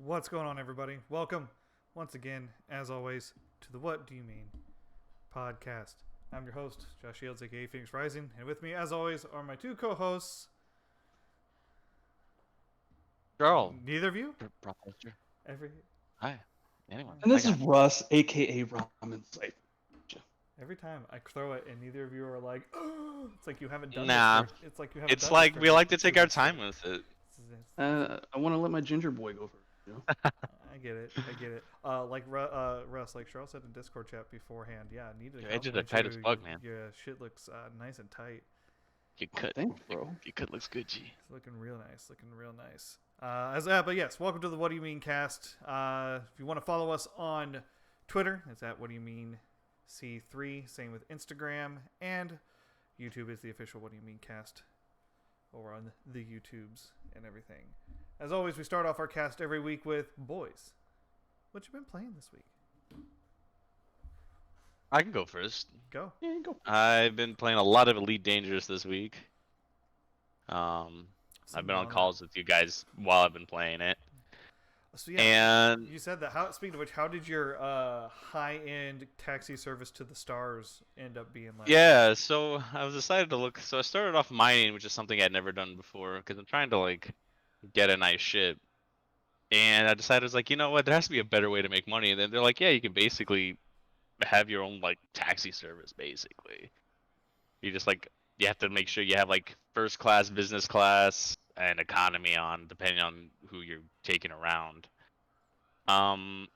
What's going on, everybody? Welcome once again, as always, to the What Do You Mean podcast. I'm your host, Josh Shields, aka Phoenix Rising, and with me, as always, are my two co-hosts. Charles. Neither of you? Professor. Every. Hi. Anyone. And this is Russ, aka RamenCipher. Every time I throw it, and neither of you are like, oh, it's like you haven't done Nah. this. It's like you haven't. It's like we like to take our time with it. I want to let my ginger boy go first. You know? I get it. Like Russ, like Charles said in Discord chat beforehand. Yeah, I need to. Your edges are tight as fuck, man. Yeah, shit looks nice and tight. Your cut, thanks, bro. Your cut looks good, G. It's looking real nice. But yes, welcome to the What Do You Mean cast. If you want to follow us on Twitter, it's at What Do You Mean C3. Same with Instagram, and YouTube is the official What Do You Mean cast over on the YouTubes and everything. As always, we start off our cast every week with boys. What you been playing this week? I can go first. Go. Yeah, go. I've been playing a lot of Elite Dangerous this week. I've been on calls with you guys while I've been playing it. So yeah, and you said that. Speaking of which, how did your high-end taxi service to the stars end up being like? Yeah, so I was decided to look. So I started off mining, which is something I'd never done before, because I'm trying to like get a nice ship. And I decided, I was like, you know what, there has to be a better way to make money. And then they're like, yeah, you can basically have your own like taxi service. Basically, you just like you have to make sure you have like first class, business class, and economy on, depending on who you're taking around. And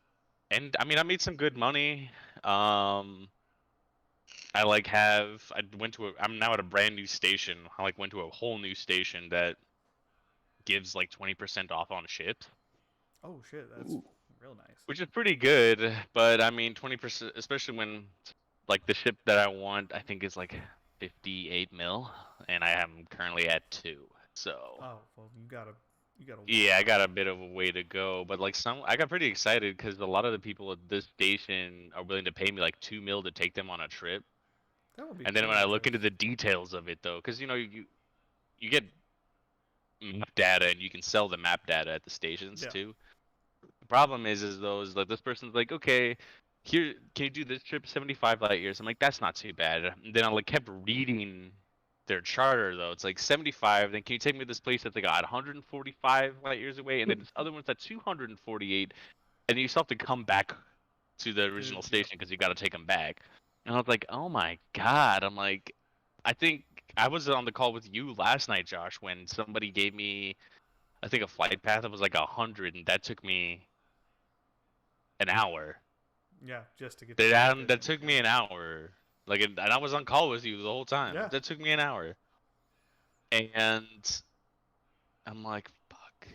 I mean, I made some good money. I'm now at a brand new station. I like went to a whole new station that gives like 20% off on ships. Oh shit, that's real nice. Which is pretty good, but I mean 20%, especially when like the ship that I want, I think is like 58 mil, and I am currently at 2. So. Oh well, you gotta. Yeah, I got a bit of a way to go, but like I got pretty excited because a lot of the people at this station are willing to pay me like 2 mil to take them on a trip. That would be. And then when I look into the details of it though, because you know you get map data and you can sell the map data at the stations too. The problem is like this person's like, okay, here, can you do this trip 75 light years? I'm like, that's not too bad. And then I like kept reading their charter though. It's like 75. Then can you take me to this place that's like 145 light years away, and then this other one's at 248, and you still have to come back to the original Dude, yep. station because you got to take them back. And I was like, oh my god. I'm like, I think I was on the call with you last night, Josh, when somebody gave me, I think a flight path that was like 100, and that took me an hour. Yeah, just to get to the That station. took Yeah. me an hour. Like, and I was on call with you the whole time. Yeah. That took me an hour. And I'm like, fuck.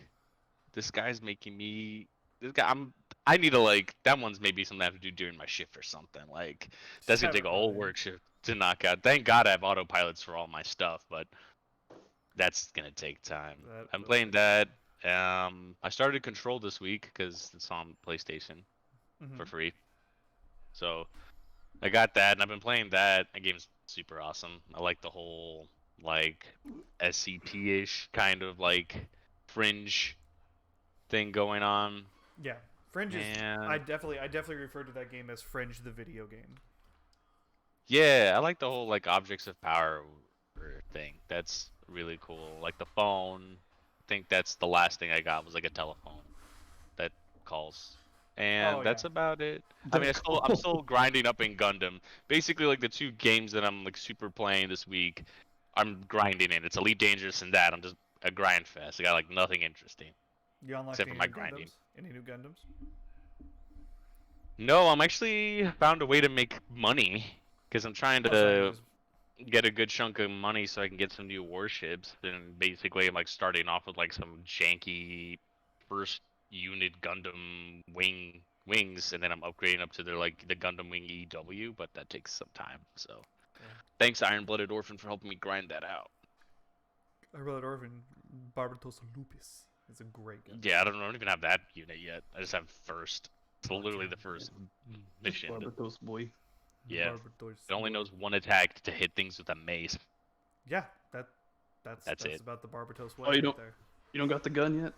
This guy's making me. This guy, I need to like. That one's maybe something I have to do during my shift or something. Like, that's gonna Have take it a run whole in. work shift to knock out. Thank God I have autopilots for all my stuff, but that's gonna take time. I'm playing that. I started Control this week because it's on PlayStation for free. So I got that, and I've been playing that. That game's super awesome. I like the whole like SCP-ish kind of like fringe thing going on. Yeah, Fringe is. And I definitely refer to that game as Fringe, the video game. yeah, I like the whole like objects of power thing. That's really cool. Like the phone. I think that's the last thing I got was like a telephone that calls. And Oh, that's yeah. about it. I mean, I'm still grinding up in Gundam. Basically, like the two games that I'm like super playing this week, I'm grinding in. It's Elite Dangerous and that. I'm just a grind fest. I got like nothing interesting You unlocked except for any my new grinding. Gundams? Any new Gundams? No, I'm actually found a way to make money because I'm trying to get a good chunk of money so I can get some new warships. And basically, I'm like starting off with like some janky first unit Gundam wings, and then I'm upgrading up to their like the Gundam Wing EW, but that takes some time. So, thanks Iron Blooded Orphan for helping me grind that out. I really Orphan Barbatos Lupus. It's a great Gundam. Yeah, I don't even have that unit yet. I just have first. It's literally the first mission. Barbatos boy. Yeah. Barbatos It only boy. knows one attack to hit things with a mace. Yeah, that's it. about the Barbatos way Oh, you right there. don't got the gun yet?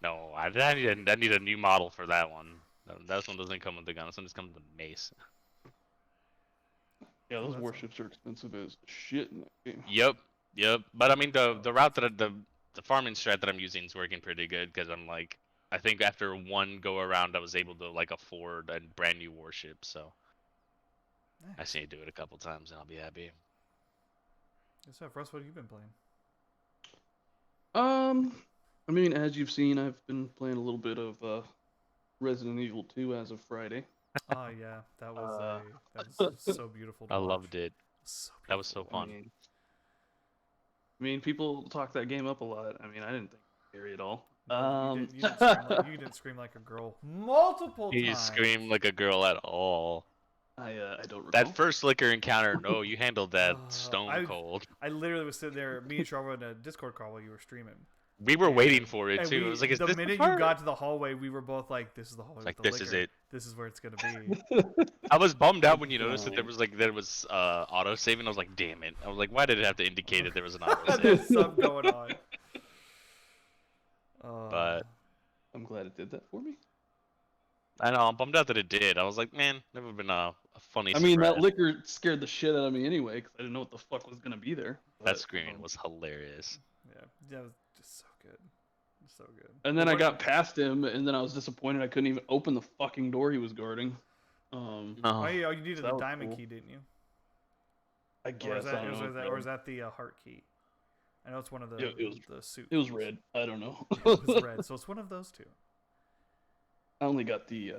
No, I need a new model for that one. That one doesn't come with the gun. This one just comes with a mace. Yeah, those that's warships are expensive as shit in that game. Yep. But I mean, the route that the farming strat that I'm using is working pretty good because I'm like, I think after one go around, I was able to like afford a brand new warship. So I just need to do it a couple times and I'll be happy. So, Russ, what have you been playing? I mean, as you've seen, I've been playing a little bit of Resident Evil 2 as of Friday. Oh yeah, that was so beautiful. I loved it. So that was so fun. I mean, people talk that game up a lot. I mean, I didn't think it was scary at all. You didn't scream like a girl multiple times. You screamed like a girl at all. I don't recall. That first Liquor encounter, no, you handled that stone cold. I literally was sitting there, me and Trevor in a Discord call while you were streaming. We were waiting for it too. It was like, is the this minute the you got to the hallway, we were both like, "This is the hallway." like, with the this is liquor. it. This is where it's gonna be. I was bummed out when you noticed that there was auto saving. I was like, damn it. I was like, why did it have to indicate that there was an auto save? There's something going on. But I'm glad it did that for me. I know, I'm bummed out that it did. I was like, man, that would have been a funny surprise. I mean, that liquor scared the shit out of me anyway, because I didn't know what the fuck was gonna be there. That screaming was hilarious. Yeah, it was just so good. So good. And then I got past him, and then I was disappointed I couldn't even open the fucking door he was guarding. Oh, you needed the diamond key, didn't you? I guess. Or is that the heart key? I know it's one of the the suit. It was red. I don't know. It was red, so it's one of those two. I only got the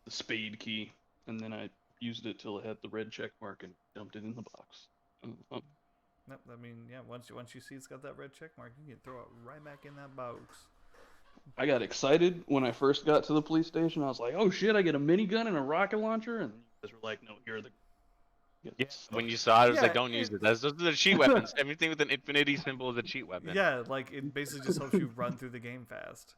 spade key, and then I used it till it had the red check mark and dumped it in the box. Nope, I mean, yeah. Once you see it's got that red check mark, you can throw it right back in that box. I got excited when I first got to the police station. I was like, "Oh shit! I get a minigun and a rocket launcher," and you guys were like, "No, you're the." Yes. When you saw it, it was like, "Don't use it. Those are the cheat weapons. Everything with an infinity symbol is a cheat weapon." Yeah, like it basically just helps you run through the game fast.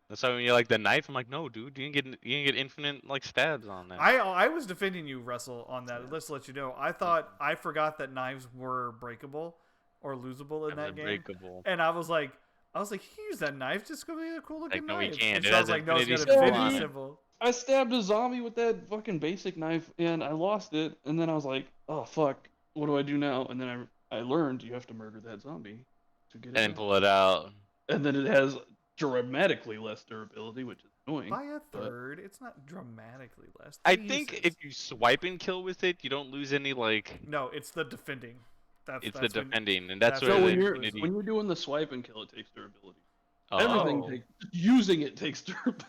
That's why when you're like the knife, I'm like, no, dude, you can get infinite like stabs on that. I was defending you, Russell, on that. Let's let you know. I forgot that knives were breakable or losable in that game. Breakable. And I was like, you can use that knife. Just go be a cool looking Like, no, knife. he can't. And it so I has was like, no, it's got infinity an symbol on infinity it. symbol. I stabbed a zombie with that fucking basic knife, and I lost it. And then I was like, oh fuck, what do I do now? And then I learned you have to murder that zombie to get it And back. pull it out. And then it has dramatically less durability, which is annoying. By a but- third, it's not dramatically less. I Jesus. think if you swipe and kill with it, you don't lose any like. No, it's the defending. It's the that's when- defending, and that's that's where So the when Infinity. you're doing the swipe and kill, it takes durability. Oh. Everything takes, using it takes durability.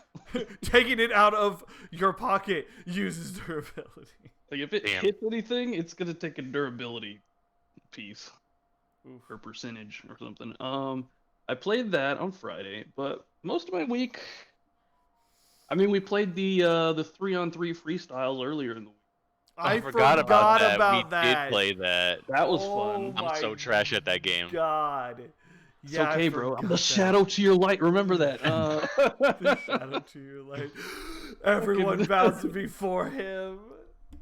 Taking it out of your pocket uses durability. Like if it Damn. hits anything, it's gonna take a durability piece Oof. or percentage or something. I played that on Friday, but most of my week. I mean, we played the 3-on-3 freestyles earlier in the week. I forgot about that. about We that. did play that. That was Oh fun. I'm so my trash at that game. God. It's Yeah, I okay, bro. I'm forgot the that. shadow to your light. Remember that. The shadow to your light. Everyone bows before him.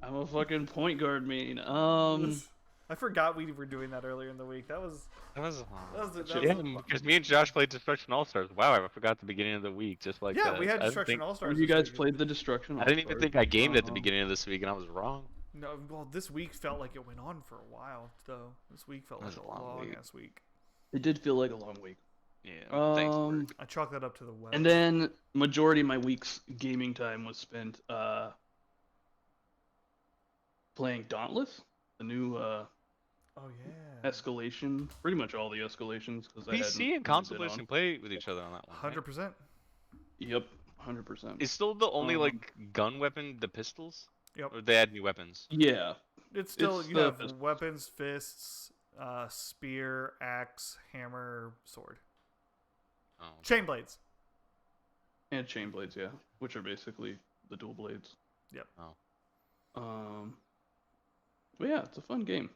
I'm a fucking point guard main. I forgot we were doing that earlier in the week. That was Yeah, because me and Josh played Destruction All Stars. Wow, I forgot the beginning of the week, just like yeah, that. we had I didn't Destruction think- All Stars. You guys played the Destruction. I didn't even think I gamed at the Um, beginning of this week, and I was wrong. No, well, this week felt like it went on for a while, though. This week felt It like was a a long long week. ass week. It did feel like a long week. Yeah, thanks. Bert. I chalk that up to the weather. And then majority of my week's gaming time was spent playing Dauntless, the new oh yeah, escalation. Pretty much all the escalations because PC and console players can play with each other on that one. right? 100%. Yep, 100%. Is still the only Um, like gun weapon the pistols? Yep. Or they add new weapons? Yeah, It's still It's you the have pistol. weapons, fists, spear, axe, hammer, sword, Oh. chain blades. and chain blades, yeah, which are basically the dual blades. Yep. Oh. But yeah, it's a fun game.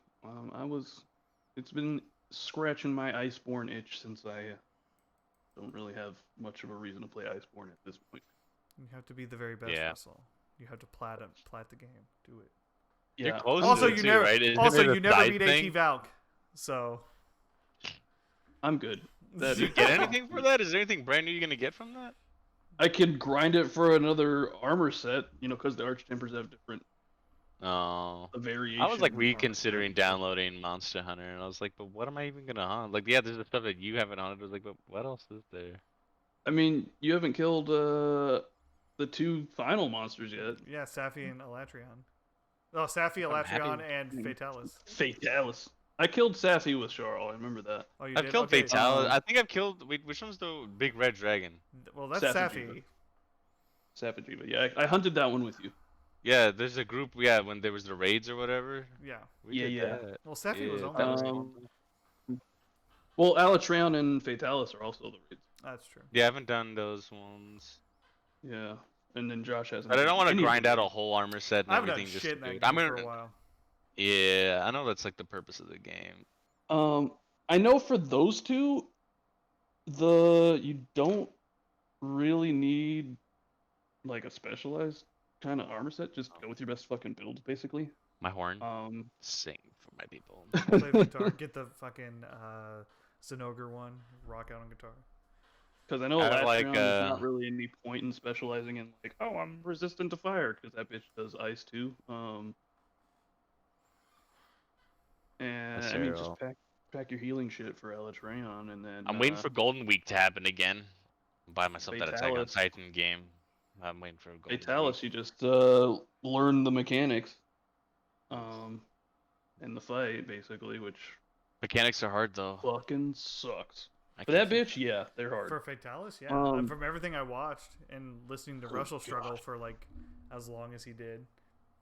It's been scratching my Iceborne itch since I don't really have much of a reason to play Iceborne at this point. You have to be the very best Yeah. vessel. You have to plat the game. Do it. You're Yeah, close Also, to it you too, never. right? Isn't Also, it a you never side beat thing? AT Valk. So. I'm good. Did you get anything for that? Is there anything brand new you're gonna get from that? I could grind it for another armor set, because the Archtempers have different Oh. variations. I was like of armor reconsidering sets. downloading Monster Hunter, and I was like, but what am I even gonna hunt? Like, yeah, there's the stuff that you haven't hunted. I was like, but what else is there? I mean, you haven't killed the two final monsters yet. Yeah, Safi and Elatrion. Oh, Safi, I'm happy Elatrion, with- and Fatalis. Fatalis. I killed Safi with Charl. I remember that. Oh, you I've did? killed Okay. Fatalis. I think I've killed. Wait, which one's the big red dragon? Well, that's Safi. Safi. Safijiva. Yeah, I hunted that one with you. Yeah, there's a group. Yeah, when there was the raids or whatever. Yeah. We Yeah, did yeah. that. Well, Safi was Yeah, only. that was Well, Alatreon and Fatalis are also the raids. That's true. Yeah, I haven't done those ones. Yeah, and then Josh hasn't. But I don't done want to any of grind the out a raids. whole armor set and I haven't everything done just shit to in do that it. game I'm for gonna. a while. Yeah, I know that's like the purpose of the game. I know for those two, you don't really need like a specialized kind of armor set. Just go with your best fucking build, basically. My horn. Um, Sing for my people. Play the guitar. Get the fucking Zinogre one. Rock out on guitar. because I know I Alatreon like, there's not really any point in specializing in like, oh, I'm resistant to fire, because that bitch does ice too. And I mean, just Cero. pack your healing shit for Alatreon, and then I'm waiting for Golden Week to happen again. Buy myself that Attack on Fatalis. Titan game. I'm waiting for Golden Fatalis. Week. You just learn the mechanics, in the fight basically, which Mechanics are hard though. fucking sucks. I For that can't- bitch, yeah, they're hard. For Fatalis, yeah. Um, From everything I watched and listening to Good Russell struggle God. for like as long as he did,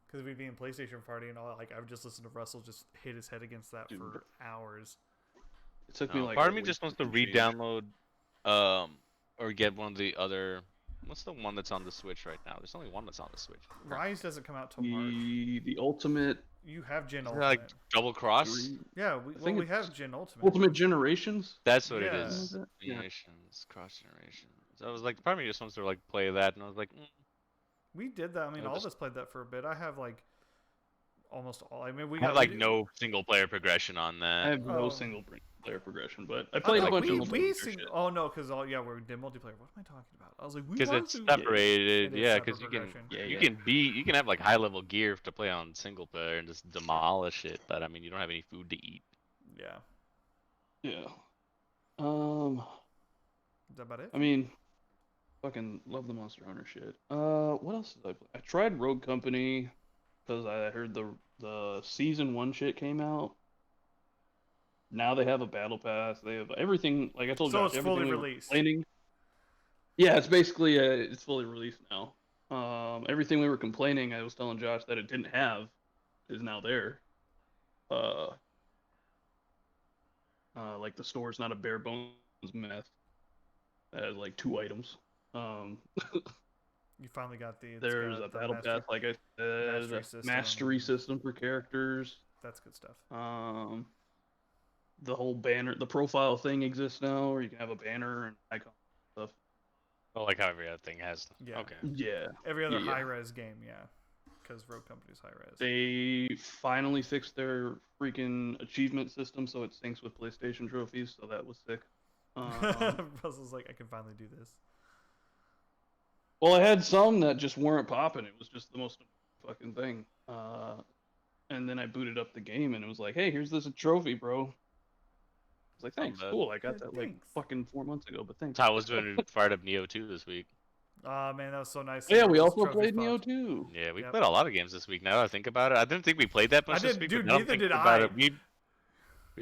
because we'd be in PlayStation Party and all. Like I would just listen to Russell just hit his head against that Dude. for hours. It took me No, like. part a of me week just wants to change. re-download, or get one of the other. What's the one that's on the Switch right now? There's only one that's on the Switch. Rise doesn't come out till March. The ultimate You have Gen Is it Ultimate. like Double Cross? Dream- We think we it's have Gen Ultimate. Ultimate Generations. That's what Yeah. it is. Yeah. Generations, cross generations. I was like, part of me just wants to like play that, and I was like, We did that. I mean, Yeah, all of just- us played that for a bit. I have like almost all. I mean, we I got have like no single player progression on I that. have no Oh. single player progression, but I I played a thought bunch of we multiplayer sing. shit. Oh no, because we did multiplayer. What am I talking about? I was like, we Because were it's singing. separated, It is yeah. separate Because progression. you can have like high level gear to play on single player and just demolish it. But I mean, you don't have any food to eat. Yeah. Yeah. Is that about it? I mean, fucking love the Monster Hunter shit. What else did I play? I tried Rogue Company because I heard the season 1 shit came out. Now they have a battle pass. They have everything. Like I told So Josh, it's everything fully we were released. complaining. Yeah, it's basically it's fully released now. Everything we were complaining, I was telling Josh that it didn't have, is now there. Like the store's not a bare bones mess. It has like 2 items. You finally got the. There's a the battle mastery, pass, like I said, mastery a system. mastery system for characters. That's good stuff. The whole banner, the profile thing exists now, where you can have a banner and icon stuff. Oh, like how every other thing has. Yeah. Okay. Yeah. Every other Yeah. high res game, yeah. Because Rogue Company's high res. They finally fixed their freaking achievement system so it syncs with PlayStation trophies, so that was sick. Russell's like, I can finally do this. Well, I had some that just weren't popping. It was just the most fucking thing. And then I booted up the game and it was like, hey, here's this trophy, bro. I was like, thanks, cool. I got Yeah, that like thanks. fucking 4 months ago, but thanks. That's how I was doing fired up Neo 2 this week. Oh man, that was so nice. Yeah, seeing we those also trophies played popped. Neo 2. Yeah, we Yep. played a lot of games this week. Now that I think about it, I didn't think we played that much this didn't, week. dude, but now neither thinking did about I. it, we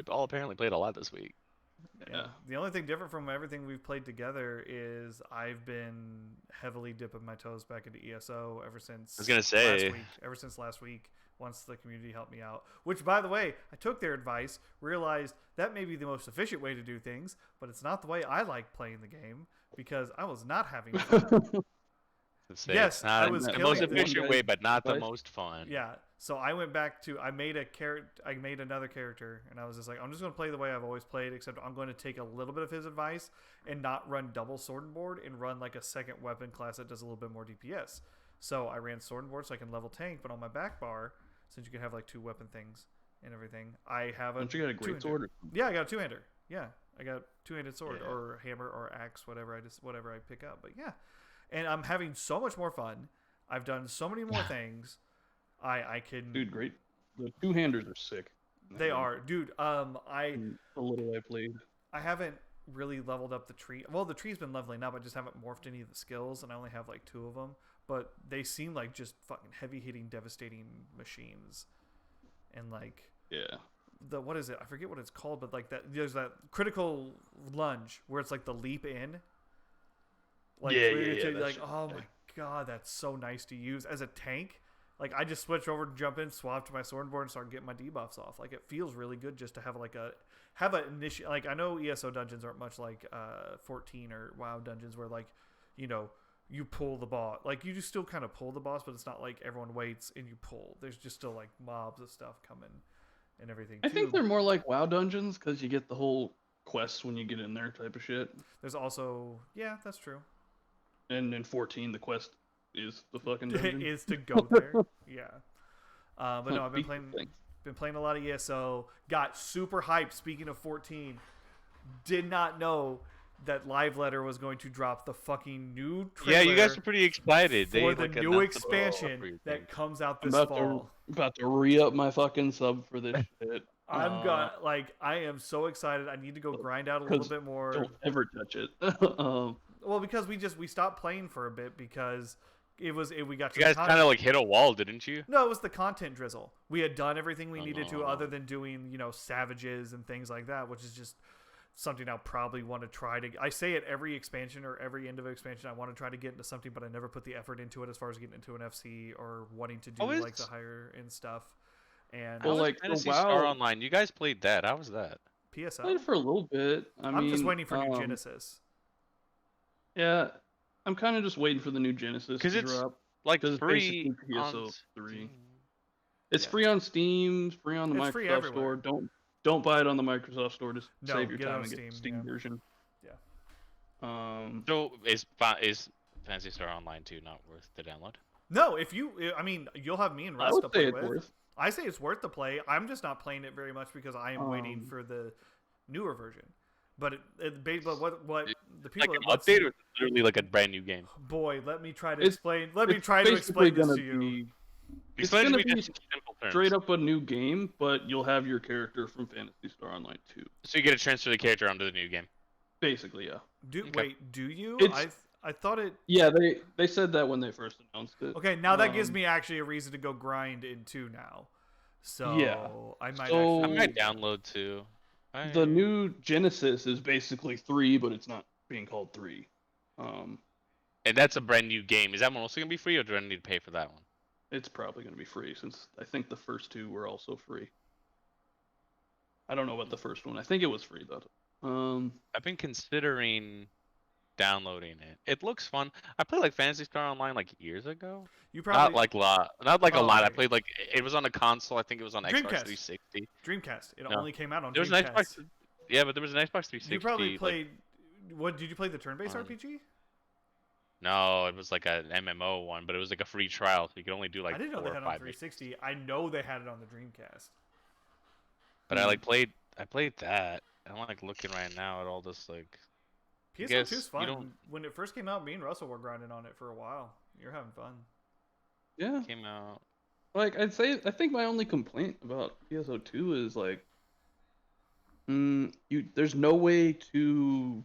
all apparently played a lot this week. Yeah. The only thing different from everything we've played together is I've been heavily dipping my toes back into ESO ever since. I was gonna say. last week. Ever since last week, once the community helped me out. Which, by the way, I took their advice, realized that may be the most efficient way to do things, but it's not the way I like playing the game because I was not having fun. Yes, it's not I was the killing most the- efficient way, but not the advice. most fun. Yeah, so I went back to I made another character, and I was just like, I'm just going to play the way I've always played, except I'm going to take a little bit of his advice and not run double sword and board and run like a second weapon class that does a little bit more DPS. So I ran sword and board so I can level tank, but on my back bar, since you can have like 2 weapon things and everything, I have a. Don't you got a great two-hander. sword? Yeah, I got a 2-hander. Yeah, I got a 2-handed sword Yeah. or hammer or axe, whatever I pick up. But yeah, and I'm having so much more fun. I've done so many more things. I can. Dude, great. The 2-handers are sick. They are, dude. The little I played. I haven't really leveled up the tree. Well, the tree's been leveling up. I just haven't morphed any of the skills, and I only have like 2 of them. But they seem like just fucking heavy hitting, devastating machines. And like Yeah. what is it? I forget what it's called, but like there's that critical lunge where it's like the leap in. Like, Yeah, where yeah, you yeah, take, that like, shit's oh sick. my god, that's so nice to use as a tank. Like I just switch over to jump in, swap to my sword board, and start getting my debuffs off. Like it feels really good just to have like an initial. Like I know ESO dungeons aren't much like 14 or WoW dungeons where like, you know, you pull the boss. Like you just still kind of pull the boss, but it's not like everyone waits and you pull. There's just still like mobs of stuff coming and everything. I think they're more like WoW dungeons because you get the whole quests when you get in there type of shit. There's also that's true. And in 14, the quest is the fucking It dungeon. is to go there. Yeah. But no, I've been Speaking of playing. things. Been playing a lot of ESO. Got super hyped. Speaking of 14, did not know that Live Letter was going to drop the fucking new trailer. Yeah, you guys are pretty excited. for the like, new announced the expansion everything. that comes out I'm this about fall. to re-up my fucking sub for this shit. I am so excited. I need to go grind out a little 'cause bit more. Don't ever touch it. Well, because we stopped playing for a bit because we got to You guys the kind of like hit a wall, didn't you? No, it was the content drizzle. We had done everything we needed to, no. other than doing, savages and things like that, which is just something I'll probably want to try to. I say it every expansion or every end of expansion. I want to try to get into something, but I never put the effort into it as far as getting into an FC or wanting to do like the higher end stuff. And Well, like, Fantasy WoW- Star Online. You guys played that. How was that? PSL. Played for a little bit. I'm just waiting for new Genesis. Yeah, I'm kind of just waiting for the new Genesis to it's drop. Like 'Cause it's free basically PSO on 3. Steam. It's Yeah. free on Steam, it's free on the It's free Microsoft everywhere. Store. Don't buy it on the Microsoft Store. Just No, save your get it time on and get Steam, the Steam yeah. version. Yeah. So is Fantasy Star Online 2 not worth the download? No, if you, I mean, you'll have me and I Russ to would say play it's with. worth. I say it's worth the play. I'm just not playing it very much because I am waiting for the newer version. But what the Like people an that update, or it's literally like a brand new game? boy, let me try to It's- explain. Let me It's try to basically explain this gonna to you. be. It's Explain gonna to me be just in simple terms. straight up a new game, but you'll have your character from Phantasy Star Online 2. So you get to transfer the character onto the new game. Basically, yeah. Do Okay. wait, do you? It's- I thought it. Yeah, they said that when they first announced it. Okay, now that gives me actually a reason to go grind in 2 now. So Yeah. I might So- I actually. might download too. The new Genesis is basically 3, but it's not being called 3. And that's a brand new game. Is that one also gonna be free, or do I need to pay for that one? It's probably going to be free since I think the first 2 were also free. I don't know about the first one. I think it was free though. I've been considering downloading it. It looks fun. I played like Fantasy Star Online like years ago. You probably Not like a lot. Not like a Oh, lot. I okay. played like it was on a console. I think it was on Xbox Dreamcast. 360. Dreamcast. It No. only came out on There was an Dreamcast. Xbox. Yeah, but there was an Xbox 360. You probably like- played. What did you play? The turn-based on- RPG? No, it was like an MMO one, but it was like a free trial, so you could only do like I didn't know 4 they or had it on 5 missions. 360. I know they had it on the Dreamcast. But I played that. I'm like looking right now at all this like. PSO2 guess is you fun. don't- When it first came out, me and Russell were grinding on it for a while. You're having fun. Yeah. Came out. Like I think my only complaint about PSO2 is like, there's no way to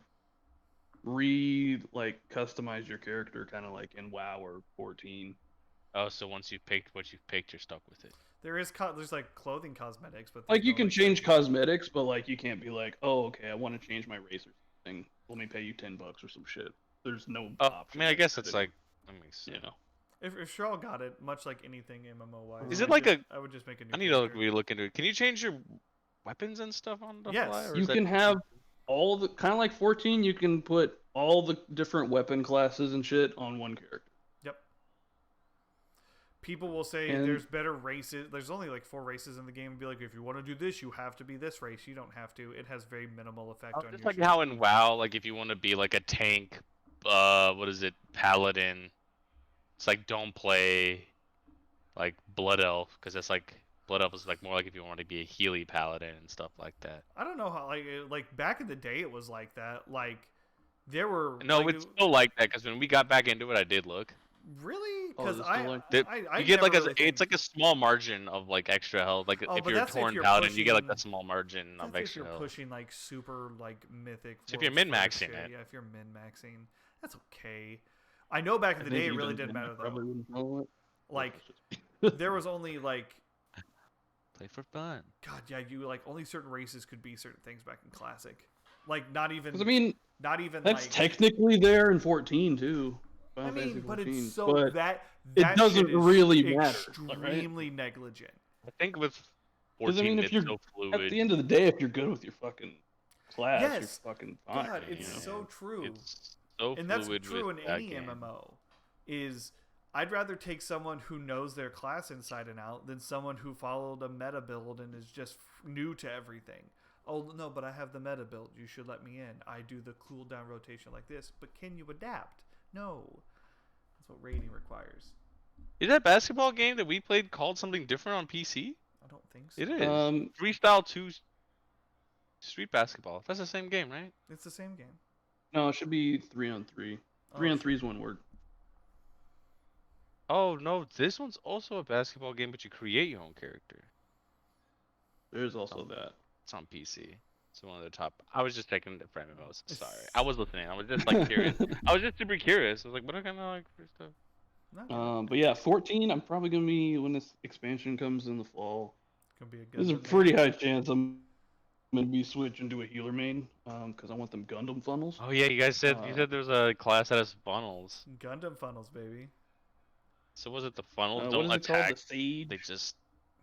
customize your character kind of like in WoW or 14. Oh, so once you've picked what you've picked, you're stuck with it. There's like clothing cosmetics, but Like there's you no, can like, change certain- cosmetics, but like you can't be like, oh, okay, I want to change my race or something. Let me pay you $10 or some shit. There's no Oh, I option. mean, I like guess that it's like that makes you sense. know. If Sherl got it, much like anything MMO wise, Is it like I would just make a new. I need to character. look into it. Can you change your weapons and stuff on the Yes. fly? Or You is that- can have all the kind of like 14. You can put all the different weapon classes and shit on one character. Yep. People will say And- there's better races. There's only like 4 races in the game. And be like, if you want to do this, you have to be this race. You don't have to. It has very minimal effect on Just your. like shit. how in WoW, like if you want to be like a tank, what is it, paladin? It's like don't play like Blood Elf because that's like Blood Elf is like more like if you want to be a Healy paladin and stuff like that. I don't know how like back in the day it was like that. Like there were No, like, it's still like that because when we got back into it, I did look. really Oh, because is it still like that? I You get like never a, really it's like a small margin of like extra health. Like Oh, if but you're a that's if torn you're paladin, you get like pushing- a small margin of That's if extra you're health. pushing like super like mythic. So if you're world min-maxing shit, it. yeah, if you're min maxing, that's okay. I know back in the day it really didn't matter though. Like there was only like Play for fun. God, yeah, you like only certain races could be certain things back in Classic. Like not even. Because I mean, not even that's like. technically there in 14 too. I Final mean, Fantasy but 14, it's so but that it doesn't shit is really matter, right? Extremely negligent. I think with 'Cause, I 14, mean, if it's you're so fluid. at the end of the day, if you're good with your fucking class, Yes. you're fucking fine. God, you it's know? so true. It's so And that's fluid true in with that any game. MMO. Is I'd rather take someone who knows their class inside and out than someone who followed a meta build and is just new to everything. Oh no, but I have the meta build. You should let me in. I do the cooldown rotation like this. But can you adapt? No. That's what rating requires. Is that basketball game that we played called something different on PC? I don't think so. It is. Um, Freestyle 2 Street Basketball. That's the same game, right? It's the same game. no, it should be 3-on-3. Oh, 3-on-3 is one word. Oh, no. This one's also a basketball game, but you create your own character. There's also Oh. that. It's on PC. It's one of the top. I was just checking the frame MMOs. Sorry. I was listening. I was just like curious. I was just super curious. I was like, what are kind of like for stuff? No, But yeah, 14. I'm probably gonna be when this expansion comes in the fall. gonna be a good. There's a one. pretty high chance I'm gonna be switching to a healer main. Because I want them Gundam funnels. Oh, yeah. You guys said you Uh, said there's a class that has funnels. Gundam funnels, baby. So was it the funnels What don't is it called? attack? The Sage. They just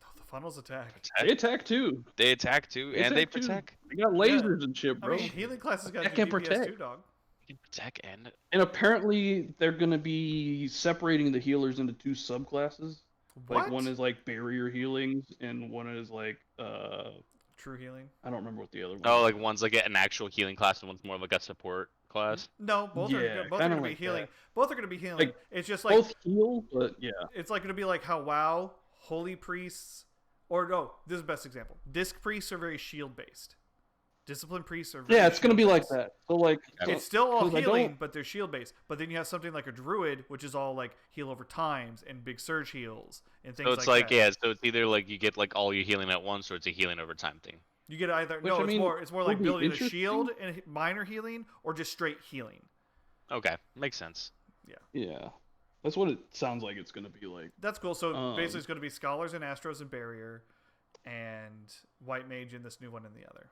Oh, the funnels attack. They attack too. They attack too, They and they attack too. protect. They got lasers and shit, bro. I mean, healing classes got Protect the and DPS protect. too, dog. They protect and And apparently they're gonna be separating the healers into 2 subclasses. What? Like one is like barrier healings, and one is like True healing. I don't remember what the other one. oh, is. like one's like an actual healing class, and one's more of like a support class. No, both Yeah, are both are kinda gonna be like healing. that. Both are gonna be healing. Like, It's just like both heal, but yeah. it's like gonna be like how WoW holy priests or no, this is the best example. Disc priests are very shield based. Discipline priests are very Yeah, it's gonna be like shield-based. that. So like, It's still all 'cause I healing, don't- but they're shield based. But then you have something like a druid, which is all like heal over times and big surge heals and things So it's like that. yeah, so it's either like you get like all your healing at once, or it's a healing over time thing. You get either Which, I it's mean, more would like be building a interesting. shield and minor healing, or just straight healing. Okay, makes sense. yeah, that's what it sounds like. It's gonna be like. That's cool. So basically, Um, it's going to be scholars and astros and barrier, and white mage and this new one in the other.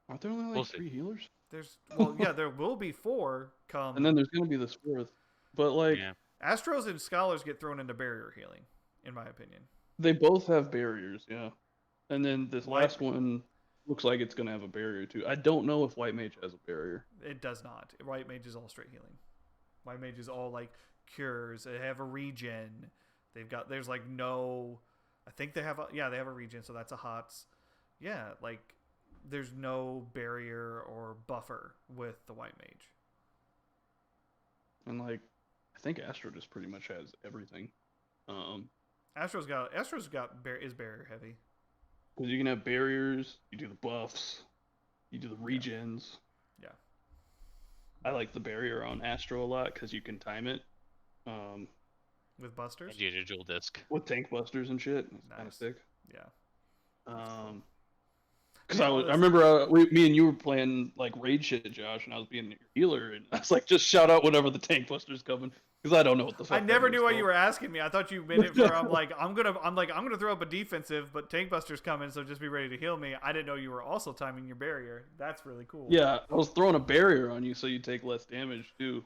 Aren't there only like We'll see. 3 healers? There will be 4 come. And then there's gonna be this 4th, but like Yeah. Astros and scholars get thrown into barrier healing, in my opinion. they both have barriers, yeah. And then this White- last one looks like it's gonna have a barrier too. I don't know if white mage has a barrier. It does not. White mage is all straight healing. White mage is all like cures. They have a regen. There's like no. I think they have they have a regen, so that's a HOTS. Yeah, like there's no barrier or buffer with the white mage. And like I think Astro just pretty much has everything. Is barrier heavy. Because you can have barriers, you do the buffs, you do the regens. Yeah. I like the barrier on Astro a lot because you can time it. With busters. And you get a dual disc. With tank busters and shit. It's kind of Nice. sick. Yeah. Because I remember me and you were playing like raid shit, Josh, and I was being your healer, and I was like, just shout out whenever the tank buster's coming, because I don't know what the fuck. I never knew why you were asking me. I thought you meant it for I'm gonna throw up a defensive, but tank buster's coming, so just be ready to heal me. I didn't know you were also timing your barrier. That's really cool. Yeah, I was throwing a barrier on you so you take less damage too.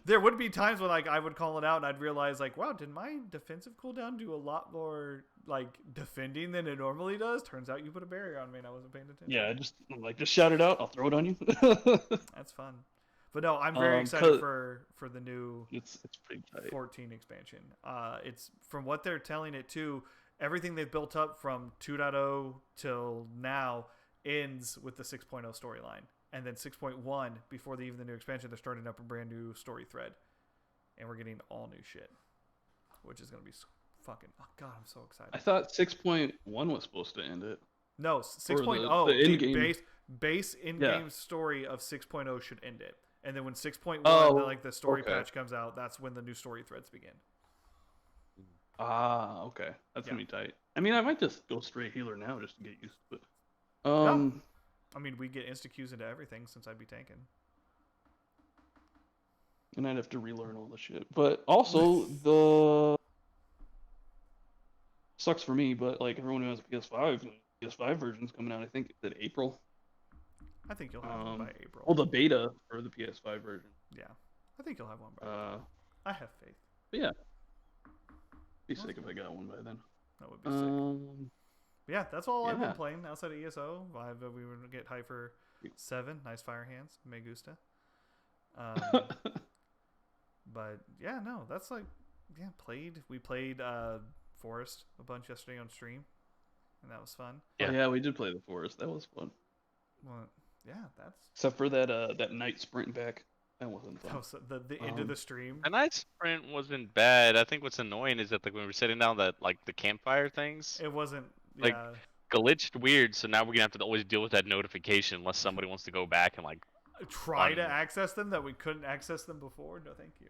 There would be times when like I would call it out and I'd realize like, wow, did my defensive cooldown do a lot more like defending than it normally does? Turns out you put a barrier on me and I wasn't paying attention. Yeah, just shout it out. I'll throw it on you. That's fun. But no, I'm very excited 'cause for the new it's pretty tight. 14 expansion. It's from what they're telling it to, everything they've built up from 2.0 till now ends with the 6.0 storyline. And then 6.1, before even the new expansion, they're starting up a brand new story thread. And we're getting all new shit. Which is going to be fucking... Oh, God, I'm so excited. I thought 6.1 was supposed to end it. No, 6.0, the in-game. base in-game story of 6.0 should end it. And then when 6.1, the story patch comes out, that's when the new story threads begin. Ah, okay. That's going to be tight. I mean, I might just go straight healer now just to get used to it. I mean, we get insta-Qs into everything since I'd be tanking. And I'd have to relearn all the shit. But also, the... Sucks for me, but like everyone who has a PS5 version's coming out, I think, is it April? I think you'll have one by April. Well, the beta for the PS5 version. Yeah. I think you'll have one by April. I have faith. But yeah. Be sick if I got one by then. That would be sick. Yeah, that's all I've been playing outside of ESO. We would get high for 7. Nice fire hands. Me gusta. But yeah, no, that's like, we played Forest a bunch yesterday on stream, and that was fun. Yeah, yeah, we did play the Forest. That was fun. Well, yeah, that's except for that night sprint back. That wasn't fun. that was the end of the stream. The night sprint wasn't bad. I think what's annoying is that like when we were sitting down that like the campfire things, It wasn't like, glitched weird. So now we're gonna have to always deal with that notification unless somebody wants to go back and like try to access them that we couldn't access them before. No, thank you.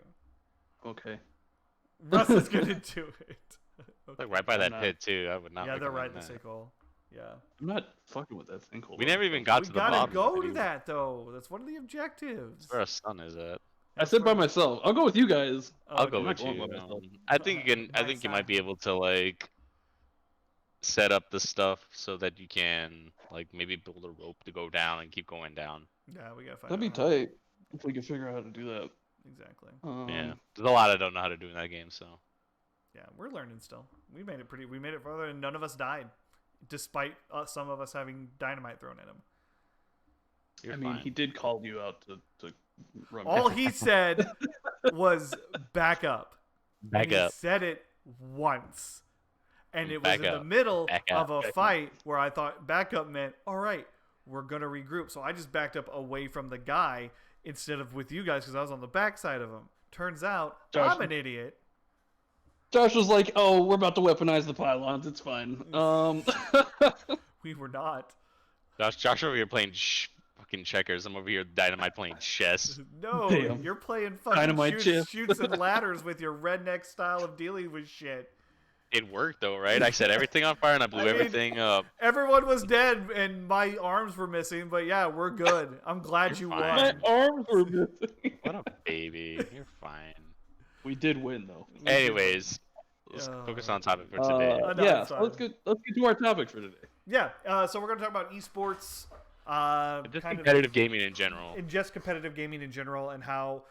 Okay. Russ is gonna do it. Okay. Like right by that pit too. I would not. Yeah, they're right in the recommend that. sinkhole. Yeah. I'm not fucking with that sinkhole. We never even got We to the gotta bottom. go of it to either. that though. That's one of the objectives. That's where our sun is at. I said by myself. I'll go with you guys. I'll go I'm with not going you. by myself. I think you can. I My think you might side. be able to like set up the stuff so that you can like maybe build a rope to go down and keep going down. Yeah, we gotta find. That'd be out how- tight if we could figure out how to do that. Exactly. Yeah, there's a lot I don't know how to do in that game. So Yeah, we're learning still. We made it further, and none of us died, despite some of us having dynamite thrown at him. you're I mean, fine. he did call you out to run. All back. he said was back up. Back And he up. said it once. And it was Back in the up. middle Back of up. a fight where I thought backup meant, all right, we're going to regroup. So I just backed up away from the guy instead of with you guys because I was on the backside of him. Turns out Josh. I'm an idiot. Josh was like, "Oh, we're about to weaponize the pylons. It's fine." We were not. Josh over here playing fucking checkers. I'm over here dynamite playing chess. No, Damn. you're playing fucking Dynamite chip. shoots and ladders with your redneck style of dealing with shit. It worked though, right? I set everything on fire and I blew everything up. Everyone was dead and my arms were missing, but yeah, we're good. I'm glad you You're won. fine. My arms were missing. What a baby. You're fine. We did win though. Anyways, let's focus on topic for today. no, Yeah, it's so fine. let's get to our topic for today. Yeah, so we're gonna talk about esports, Just kind competitive gaming in general. and just competitive gaming in general, and how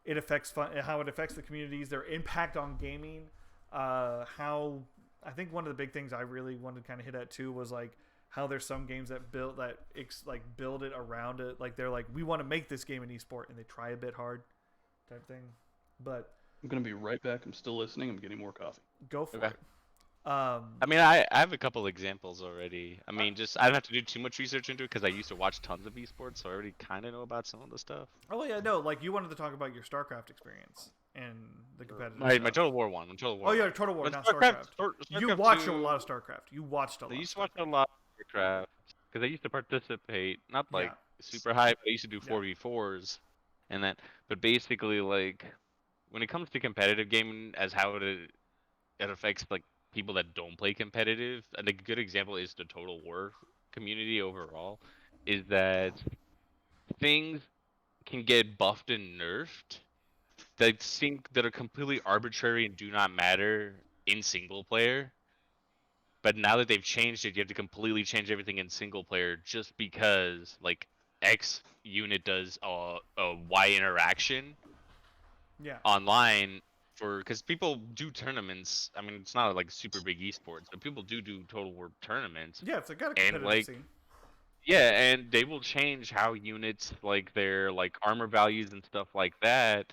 it affects the communities, their impact on gaming. How I think one of the big things I really wanted to kind of hit at too was like how there's some games that build it around it. Like they're like, we want to make this game an esport, and they try a bit hard, type thing. But I'm gonna be right back. I'm still listening. I'm getting more coffee. go for Okay. it. I mean, I have a couple examples already. I mean, I don't have to do too much research into it because I used to watch tons of esports, so I already kind of know about some of the stuff. Oh yeah, no, like you wanted to talk about your StarCraft experience and the competitive. My stuff. Total War one. Total War. Oh yeah, Total War, But not StarCraft. StarCraft. You StarCraft watched 2, a lot of StarCraft. You watched a lot. I used to watch a lot of StarCraft because I used to participate, not like Yeah. super high, but I used to do Yeah. 4v4s and that. But basically, like when it comes to competitive gaming, as how it affects like people that don't play competitive, and a good example is the Total War community overall, is that things can get buffed and nerfed that are completely arbitrary and do not matter in single player. But now that they've changed it, you have to completely change everything in single player just because like X unit does a Y interaction Yeah. online because people do tournaments. I mean, it's not like super big esports, but people do Total War tournaments. Yeah, it's got a And competitive like, scene. yeah, and they will change how units like their like armor values and stuff like that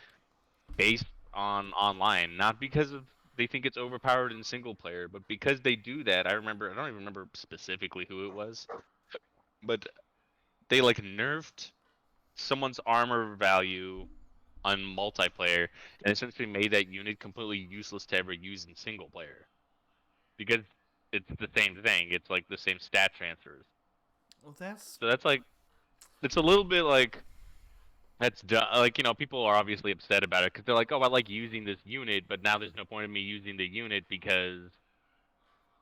based on online, not because of they think it's overpowered in single player, but because they do that. I don't even remember specifically who it was, but they like nerfed someone's armor value on multiplayer and essentially made that unit completely useless to ever use in single player because it's the same thing. It's like the same stat transfers. Well, that's So that's like it's a little bit like like people are obviously upset about it because they're like, oh, I like using this unit, but now there's no point in me using the unit because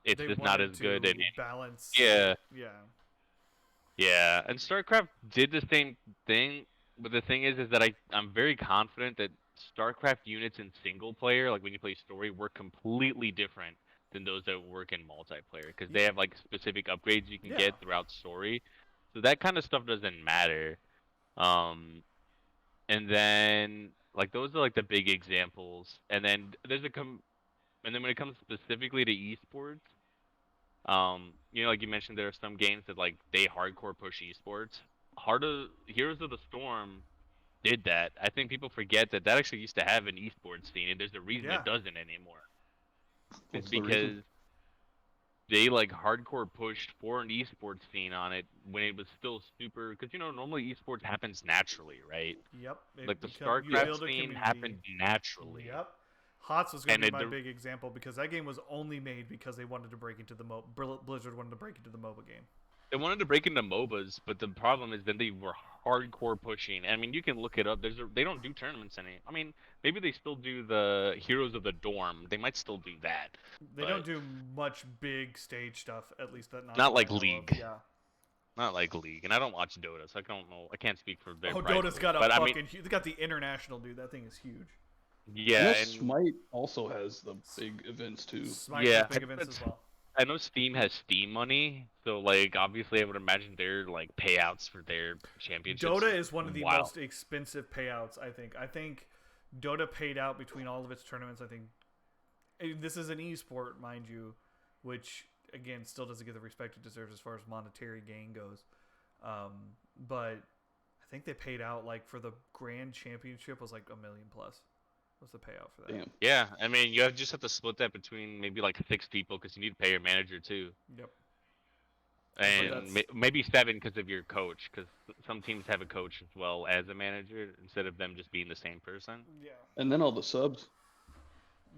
it's they just not wanted as good. to And balance. yeah, Yeah. yeah, and StarCraft did the same thing, but the thing is that I'm very confident that StarCraft units in single player, like when you play story, work completely different than those that work in multiplayer because they have like specific upgrades you can Yeah. get throughout story. So that kind of stuff doesn't matter. And then like those are like the big examples. And then and then when it comes specifically to esports, like you mentioned, there are some games that like they hardcore push esports. Heroes of the Storm did that. I think people forget that actually used to have an esports scene, and there's a reason Yeah. it doesn't anymore. It's What's the reason? because they like hardcore pushed for an esports scene on it when it was still super. Because normally esports happens naturally, right? Yep. Like the you StarCraft build a scene community. happened naturally. Yep. HOTS was going to And be my big example because that game was only made because they wanted to break into the Blizzard wanted to break into the MOBA game. They wanted to break into MOBAs, but the problem is that they were hardcore pushing. I mean, you can look it up. They don't do tournaments any. I mean, maybe they still do the Heroes of the Dorm. They might still do that. They don't do much big stage stuff, at least that Not that like I know of. League. Yeah. Not like League, and I don't watch Dota, so I don't know. I can't speak for their. Oh, prices, Dota's got a but fucking. They got the international dude. That thing is huge. Yeah, I know and Smite also has the big events too. Smite Yeah, has big events as well. I know Steam has Steam money, so like obviously I would imagine their like payouts for their championships. Dota is one of the wild. most expensive payouts. I think Dota paid out between all of its tournaments. I think this is an esport, mind you, which again still doesn't get the respect it deserves as far as monetary gain goes. But I think they paid out like for the grand championship was like $1 million plus. Was the payout for that? Damn. Yeah, I mean you just have to split that between maybe like 6 people because you need to pay your manager too. Yep. And maybe 7 because of your coach, because some teams have a coach as well as a manager instead of them just being the same person. Yeah. And then all the subs.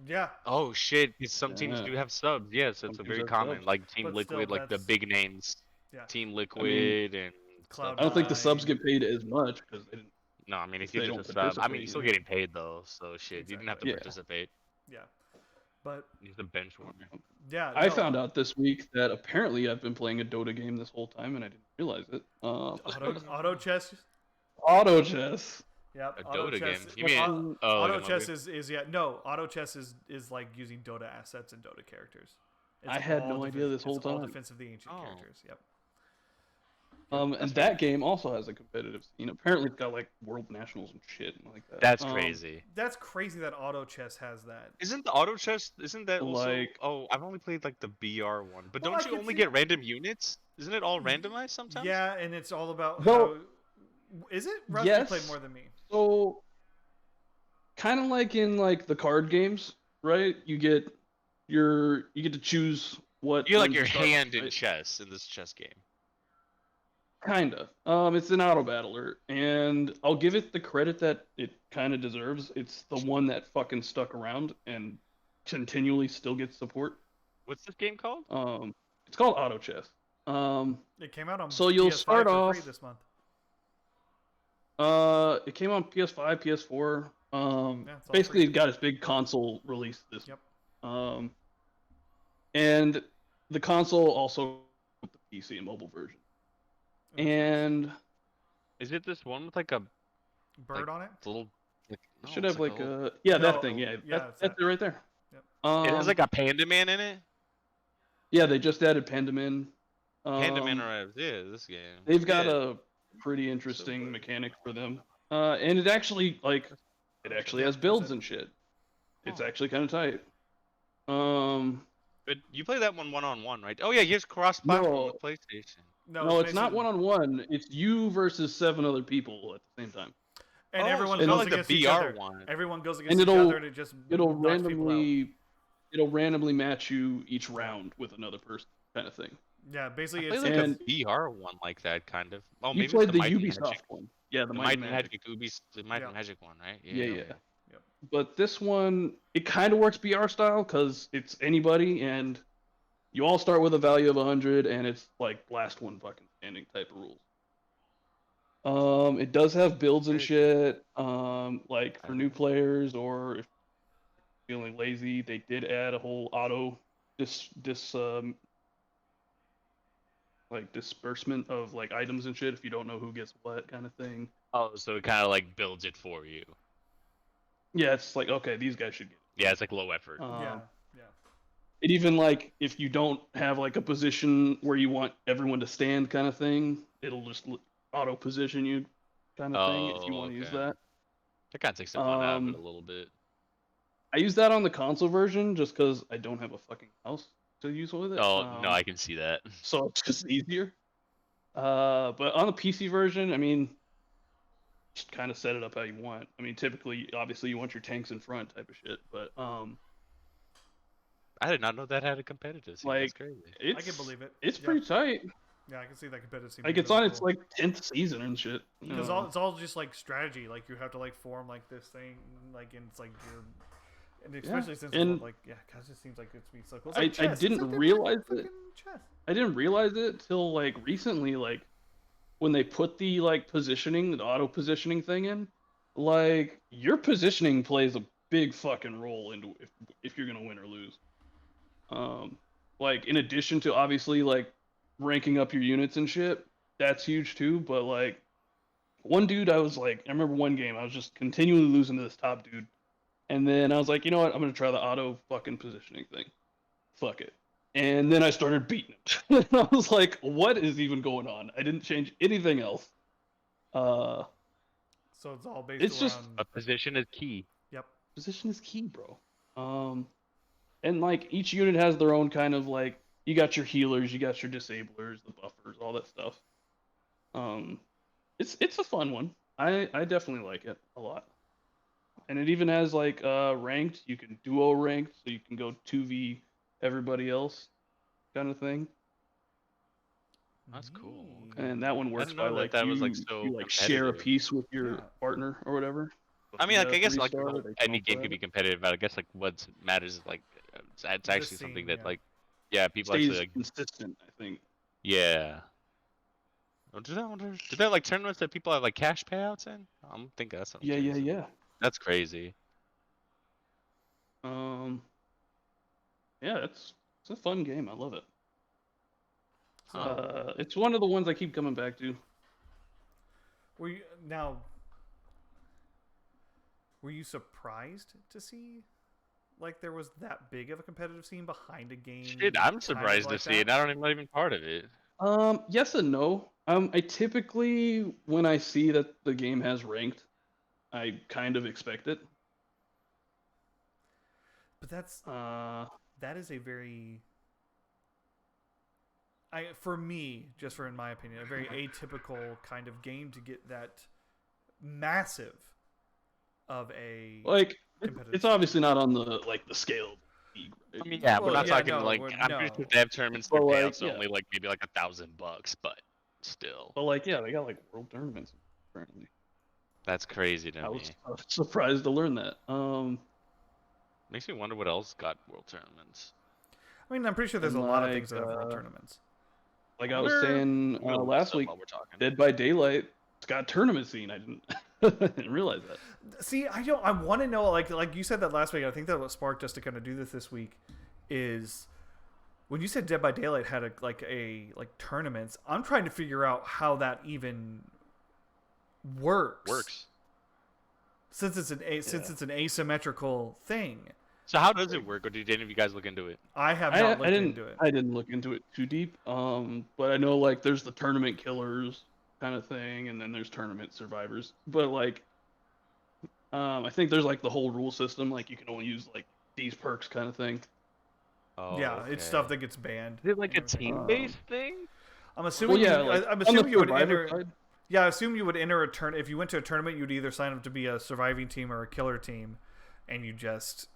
Yeah, Oh shit! 'Cause some teams Yeah. do have subs. Yes, Some it's a teams very have common, subs. like Team but still, Liquid, like the that's big names, yeah. Team I mean, Liquid and stuff Cloud I don't like think the that. subs Nine. get paid as much because No, I mean if you're they just a don't sub, I mean participate. you're You still know? getting paid though. So shit, you didn't have to Exactly. Yeah. participate. Yeah, but You're just a bench warmer. yeah, I no. found out this week that apparently I've been playing a Dota game this whole time and I didn't realize it. Auto chess. Auto chess. Yep, A auto Dota chess. game? You mean like Auto a movie? chess is yeah. No, auto chess is like using Dota assets and Dota characters. It's I had no idea this whole It's all time. Defense of the Ancient Oh. characters. Yep. And That's that pretty game also has a competitive scene. Apparently, it's got like world nationals and shit like that. That's crazy. That's crazy that auto chess has that. Isn't the auto chess? Isn't that also? Like- Oh, I've only played like the BR one, but Well, don't I you could only see- get random units? Isn't it all randomized sometimes? Yeah, and it's all about Well, how. Is it? Russ, yes. you played more than me. So, kind of like in like the card games, right? You get to choose what You're like wins your the start, hand in right? chess in this chess game. Kinda. It's an auto battler, and I'll give it the credit that it kind of deserves. It's the one that fucking stuck around and continually still gets support. What's this game called? It's called auto chess. It came out on So you'll PS5 start for free off- this month. It came on PS5, PS4. It's all Basically, free. it got its big console release this. Yep. And the console also with the PC and mobile version. And Is it this one with like a Bird on it. little? Like, no, should it's have like a. yeah, No, that thing. Yeah, yeah, it's that's that. it right there. Yep. It has like a Panda Man in it. Yeah, they just added Pandamin. Panda Man arrives. Yeah, this game. They've got Yeah. a pretty interesting good. mechanic for them. And it actually has builds and shit. It's Oh. actually kind of tight. But you play that one on one, right? Oh yeah, here's cross-platform No. with PlayStation. No, it's not basically- 1-on-1. It's you versus 7 other people at the same time. And Oh, everyone so it's goes not like the against each BR other. one. Everyone goes against And each it'll- other, and it just It'll knocks people out. randomly match you each round with another person, kind of thing. Yeah, basically I it's played like and- a BR one like that, kind of. Oh, You maybe played it's the Might and Ubisoft Magic. one. Yeah, the The Might Might and and Magic. the Might Yeah. and Magic one, right? Yeah. Yep. But this one, it kind of works BR style because it's anybody, and you all start with a value of 100, and it's like last one fucking standing type of rules. It does have builds and Very shit. Like for new players or if you're feeling lazy, they did add a whole auto like disbursement of like items and shit if you don't know who gets what kind of thing. Oh, so it kind of like builds it for you. Yeah, it's like okay, these guys should get it. Yeah, it's like low effort. Yeah. It even like if you don't have like a position where you want everyone to stand kind of thing, it'll just auto position you kind of thing if you want to use okay. that. That kind of takes the fun out of it Um, a little bit. I use that on the console version just because I don't have a fucking mouse to use with it. Oh no, I can see that. So it's just easier. But on the PC version, I mean, just kind of set it up how you want. I mean, typically, obviously, you want your tanks in front type of shit, but I did not know that had a competitive scene. That's like crazy. it's, I can believe it. It's Yeah. pretty tight. Yeah, I can see that competitive scene. Like being it's on really its cool. like 10th season and shit. Because it's all just like strategy. Like you have to like form like this thing, like and it's like you're, and especially since and- it's like cause it just seems like it's being so cool. It's I- like I chess. It's didn't like realize it. fucking chess. I didn't realize it till like recently, like when they put the like positioning, the auto positioning thing in. Like your positioning plays a big fucking role into if you're gonna win or lose. Like in addition to obviously like ranking up your units and shit, that's huge too. But like one dude, I remember one game I was just continually losing to this top dude, and then I was like, you know what, I'm gonna try the auto fucking positioning thing. Fuck it. And then I started beating him. And I was like, what is even going on? I didn't change anything else. So it's all based It's around. just A position is key. Yep. Position is key, bro. And like each unit has their own kind of like you got your healers, you got your disablers, the buffers, all that stuff. It's a fun one. I definitely like it a lot. And it even has like ranked. You can duo ranked, so you can go 2v everybody else, kind of thing. That's cool. Mm. And that one works didn't by know like that you, was, like, so you like share a competitive. piece with your Yeah. partner or whatever. I mean, like, I guess like you 3-star, know, they any can't game for can it. be competitive, but I guess like what matters is like it's The actually something scene, that yeah. like yeah people actually Stays like consistent, I think. yeah. Oh, did that like tournaments that people have like cash payouts in? I'm thinking that's what I'm Yeah, yeah, curious about. yeah. That's crazy. Um, yeah, it's a fun game. I love it. Huh. It's one of the ones I keep coming back to. Were you now? Were you surprised to see like there was that big of a competitive scene behind a game? Shit, I'm kind of surprised to like see it. that? I don't even not even part of it. Yes and no. I typically, when I see that the game has ranked, I kind of expect it. But Uh, that is a very for me, just for in my opinion, a very atypical kind of game to get that massive of a like competitive it's scene. obviously not on the scale of the league, right? I mean, yeah, we're Well, not yeah, talking no, like we're- I'm pretty no. sure they have tournaments But, their like, payouts are yeah. only like maybe like $1,000, but still, But like, yeah, they got like world tournaments currently. that's crazy to I me. was surprised to learn that. Makes me wonder what else got world tournaments. I mean, I'm pretty sure there's a And lot of things that have world like, tournaments. like I I was wonder- saying I'm gonna look last this up week, while we're talking. Dead by Daylight, it's got a tournament scene. I didn't I didn't realize that. See, I want to know like you said that last week. I think that what sparked us to kind of do this week is when you said Dead by Daylight had a tournaments. I'm trying to figure out how that even works. Since it's an asymmetrical thing. So how does it work, or did any of you guys look into it? I have not looked into it. I didn't look into it too deep. But I know like there's the tournament killers kind of thing, and then there's tournament survivors. But like, I think there's like the whole rule system. Like you can only use like these perks kind of thing. Oh, Yeah, it's okay. stuff that gets banned. Is it like a and everything. team-based thing? I'm assuming. Well, yeah, you, like I'm on the assuming you would survivor enter. side, Yeah, I assume you would enter a turn. If you went to a tournament, you'd either sign up to be a surviving team or a killer team, and you just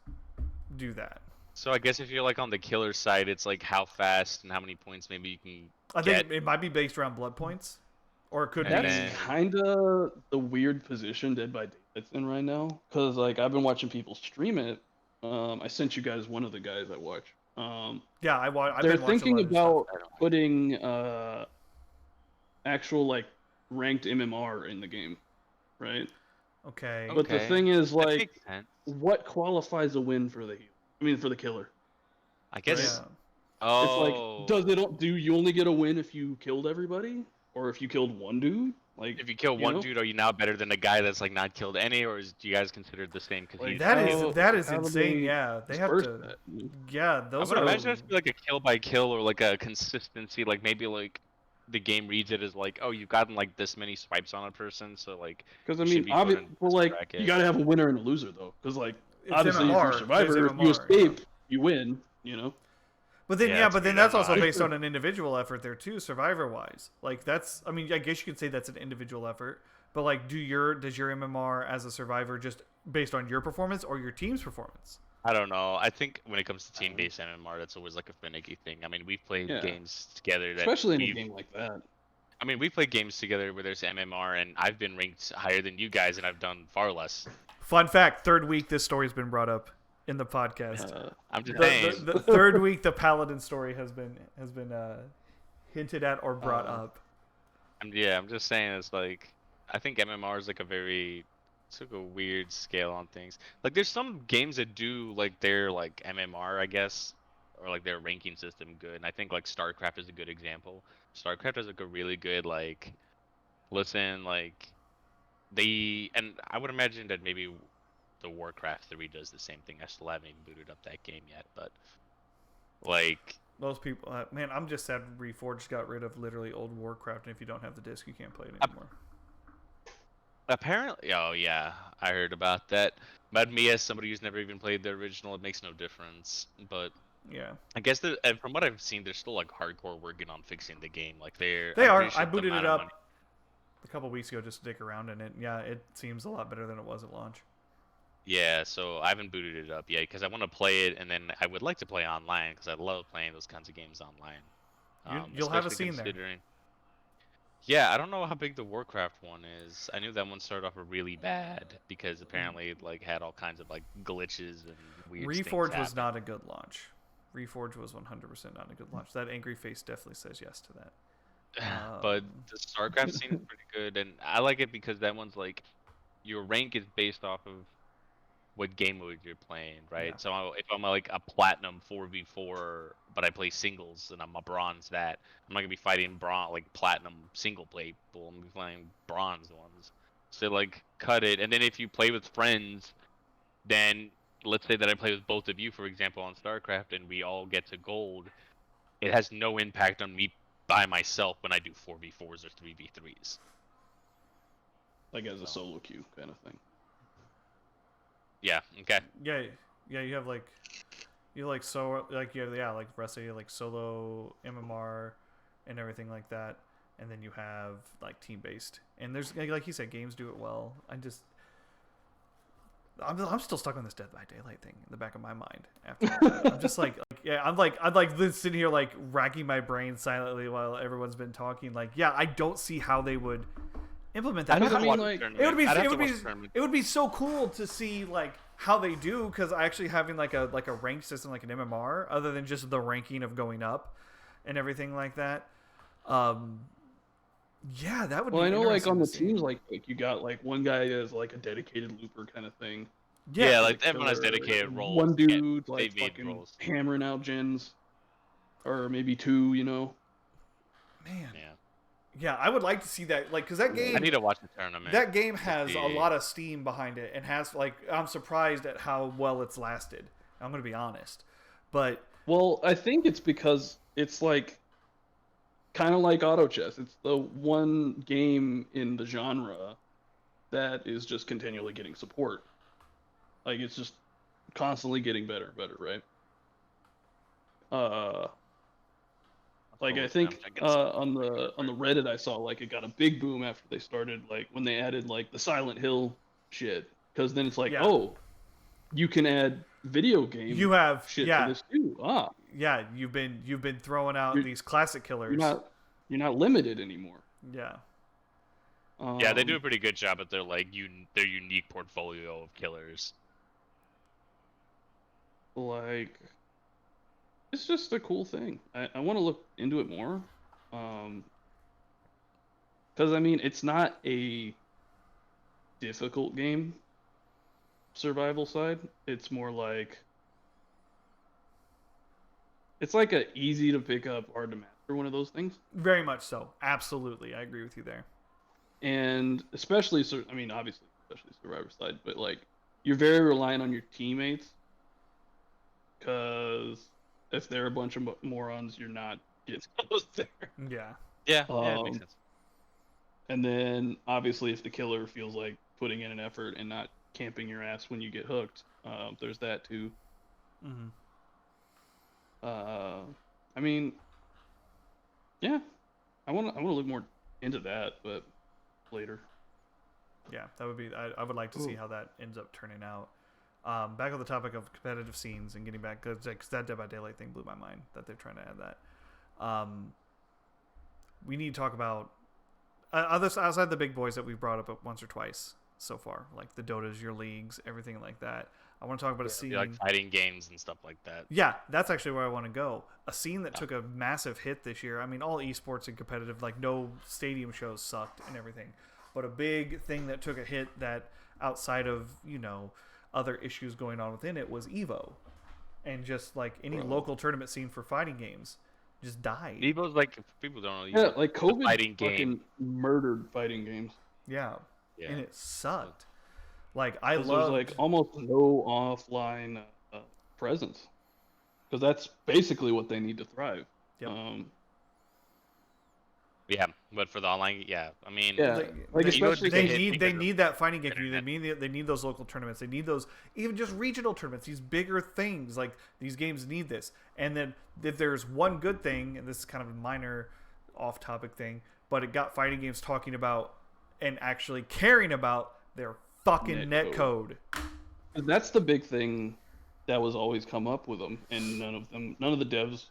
do that. So I guess if you're like on the killer side, it's like how fast and how many points maybe you can I get. think it might be based around blood points, or it could And be. then- that's kind of the weird position Dead by Daylight's in right now. Cause like I've been watching people stream it. I sent you guys one of the guys I watch. Yeah, I've They're been watching thinking a lot of stuff. about putting actual like ranked MMR in the game, right? Okay. But the Okay. thing is, That like, makes sense. what qualifies a win for the healer? I mean, for the killer. I guess. Yeah. Oh. It's like, do you only get a win if you killed everybody, or if you killed one dude? Like, If you kill you one know? dude, are you now better than a guy that's like not killed any, or do you guys consider it the same? Because Like, he's That how is do insane. they Yeah, they have disperse to. that, you know? Yeah, I those would are. imagine it has to be like a kill by kill or like a consistency. Like maybe like the game reads it as like, oh, you've gotten like this many swipes on a person, so like. Because I you should mean, be put in well, this like, bracket. you gotta have a winner and a loser though. Because like, It's obviously, if MMR. you're a survivor, There's if you MMR, yeah. escape, you win. You know. But then, Yeah, yeah, it's but then weird that's also MMR. based on an individual effort there too, survivor-wise. Like that's, I mean, I guess you could say that's an individual effort. But like, does your MMR as a survivor just based on your performance or your team's performance? I don't know. I think when it comes to team-based MMR, that's always like a finicky thing. I mean, we've played Yeah. games together that Especially in a we've- game like that. I mean, we played games together where there's MMR, and I've been ranked higher than you guys, and I've done far less. Fun fact: third week, this story's been brought up in the podcast. I'm just saying. The third week, the paladin story has been hinted at or brought up. I'm just saying it's like I think MMR is like it's like a weird scale on things. Like there's some games that do like their like MMR, I guess, or like their ranking system good. And I think like StarCraft is a good example. StarCraft has like a really good like listen like and I would imagine that maybe the Warcraft 3 does the same thing. I still haven't even booted up that game yet, but like Those people, man, I'm just sad Reforged got rid of literally old Warcraft, and if you don't have the disc, you can't play it anymore. apparently, oh yeah, I heard about that. But me, as somebody who's never even played the original, it makes no difference. But Yeah, I guess and from what I've seen, they're still like hardcore working on fixing the game. Like they I'm are. pretty sure I the booted amount it of up money- a couple weeks ago just to dick around in it. Yeah, it seems a lot better than it was at launch. Yeah, so I haven't booted it up yet because I want to play it, and then I would like to play online because I love playing those kinds of games online. You'll have a Especially scene there. Yeah, I don't know how big the Warcraft one is. I knew that one started off really bad because apparently it like had all kinds of like glitches and weird things Reforge was happen. not a good launch. Reforge was 100% not a good launch. That angry face definitely says yes to that. But the StarCraft scene is pretty good, and I like it because that one's like your rank is based off of what game mode you're playing, right? Yeah. So if I'm like a platinum 4v4, but I play singles and I'm a bronze, that I'm not gonna be fighting bronze like platinum single play people. I'm gonna be playing bronze ones. So like cut it, and then if you play with friends, then let's say that I play with both of you, for example, on StarCraft, and we all get to gold. It has no impact on me by myself when I do 4v4s or 3v3s. Like as a So, solo queue kind of thing. yeah. Okay. Yeah, yeah. You have like so like you have like Russ, you have like solo MMR and everything like that, and then you have like team based. And there's like you said, games do it well. I'm still stuck on this Dead by Daylight thing in the back of my mind. After I'm just I'm sitting here like racking my brain silently while everyone's been talking. Like, yeah, I don't see how they would implement that. I'd have I to mean, watch like, the It would be tournament. I'd have it to would watch be the tournament. it would be so cool to see like how they do, because actually having like a rank system like an MMR, other than just the ranking of going up and everything like that. Yeah, that would well, be I know like interesting on to the see. teams, like you got like one guy as like a dedicated looper kind of thing. Yeah, Yeah, For the like everyone has killer. dedicated roles. One Yeah, dude they like made fucking roles. hammering out gens, or maybe two. You know. man. Yeah. Yeah, I would like to see that, like, because that I game need to watch the tournament. that game to has a see- lot of steam behind it, and has like I'm surprised at how well it's lasted. I'm gonna be honest, but Well, I think it's because it's like kind of like auto chess. It's the one game in the genre that is just continually getting support. Like it's just constantly getting better and better, right? Uh, like I think on the Reddit I saw like it got a big boom after they started like when they added like the Silent Hill shit, because then it's like, Yeah. oh, you can add video game you have shit yeah to this too. Ah, yeah you've been throwing out You're- these classic killers. you're not limited anymore. Yeah, Yeah, they do a Um, pretty good job at their like their unique portfolio of killers. like it's just a cool thing. I want to look into it more. Because I mean, it's not a difficult game, survival side. It's more like it's like a easy to pick up, hard to master one of those things. very much so. Absolutely, I agree with you there. And especially, I mean, obviously, especially survivor side, but like you're very reliant on your teammates because if they're a bunch of morons, you're not getting close there. Yeah, Yeah, yeah, it makes Um, sense. And then obviously, if the killer feels like putting in an effort and not camping your ass when you get hooked, there's that too. mm-hmm. I mean, yeah, I want to look more into that, but later. Yeah, that would be. I would like to see Ooh. how that ends up turning out. Back on the topic of competitive scenes and getting back, because that Dead by Daylight thing blew my mind that they're trying to add that. We need to talk about others outside the big boys that we've brought up once or twice so far, like the Dotas, your leagues, everything like that. I want to talk about a scene. Like fighting games and stuff like that. Yeah, that's actually where I want to go. A scene that took a massive hit this year. I mean, all esports and competitive, like no stadium shows sucked and everything, but a big thing that took a hit that outside of other issues going on within it was Evo, and just like any Bro. local tournament scene for fighting games just died. Evo's like if people don't know. Yeah, Evo's like a COVID fighting fucking game. murdered fighting games. Yeah, Yeah. and it sucked. Like I 'Cause love there's like almost no offline presence, because that's basically what they need to thrive. Yep. Yeah, but for the online, yeah, I mean, Yeah, like they, especially they hit need because of need that fighting game internet. community. They need those local tournaments. They need those even just regional tournaments. These bigger things, like these games need this. And then if there's one good thing, and this is kind of a minor off-topic thing, but it got fighting games talking about and actually caring about their fucking Netcode. netcode. That's the big thing that was always come up with them, and none of the devs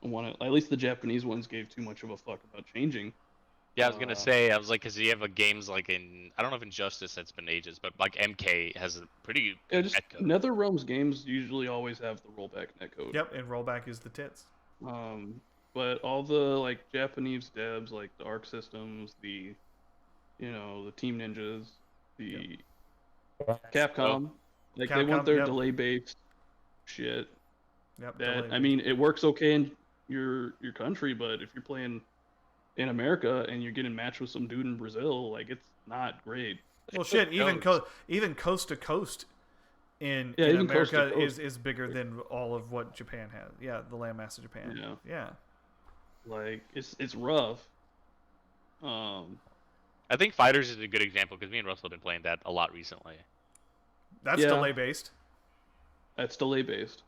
wanted. At least the Japanese ones gave too much of a fuck about changing Yeah, I was gonna say, I was like, because you have games like I don't know if Injustice that's been ages, but like MK has a pretty Yeah, good just netcode. NetherRealms games usually always have the rollback netcode. Yep, and rollback is the tits. But all the like Japanese devs, like the Arc Systems, the the Team Ninjas, the Capcom, like they want Capcom, their yep. delay based shit. Yep, That I delay-based. mean, it works okay in your country, but if you're playing in America and you're getting matched with some dude in Brazil, like it's not great. Well, shit, even Codes. even coast to coast in Yeah, even coast to America coast. is bigger than all of what Japan has. Yeah, the landmass of Japan. Yeah. Yeah. Like it's rough. Um, I think Fighters is a good example because me and Russell have been playing that a lot recently. That's Yeah. delay based. that's delay based.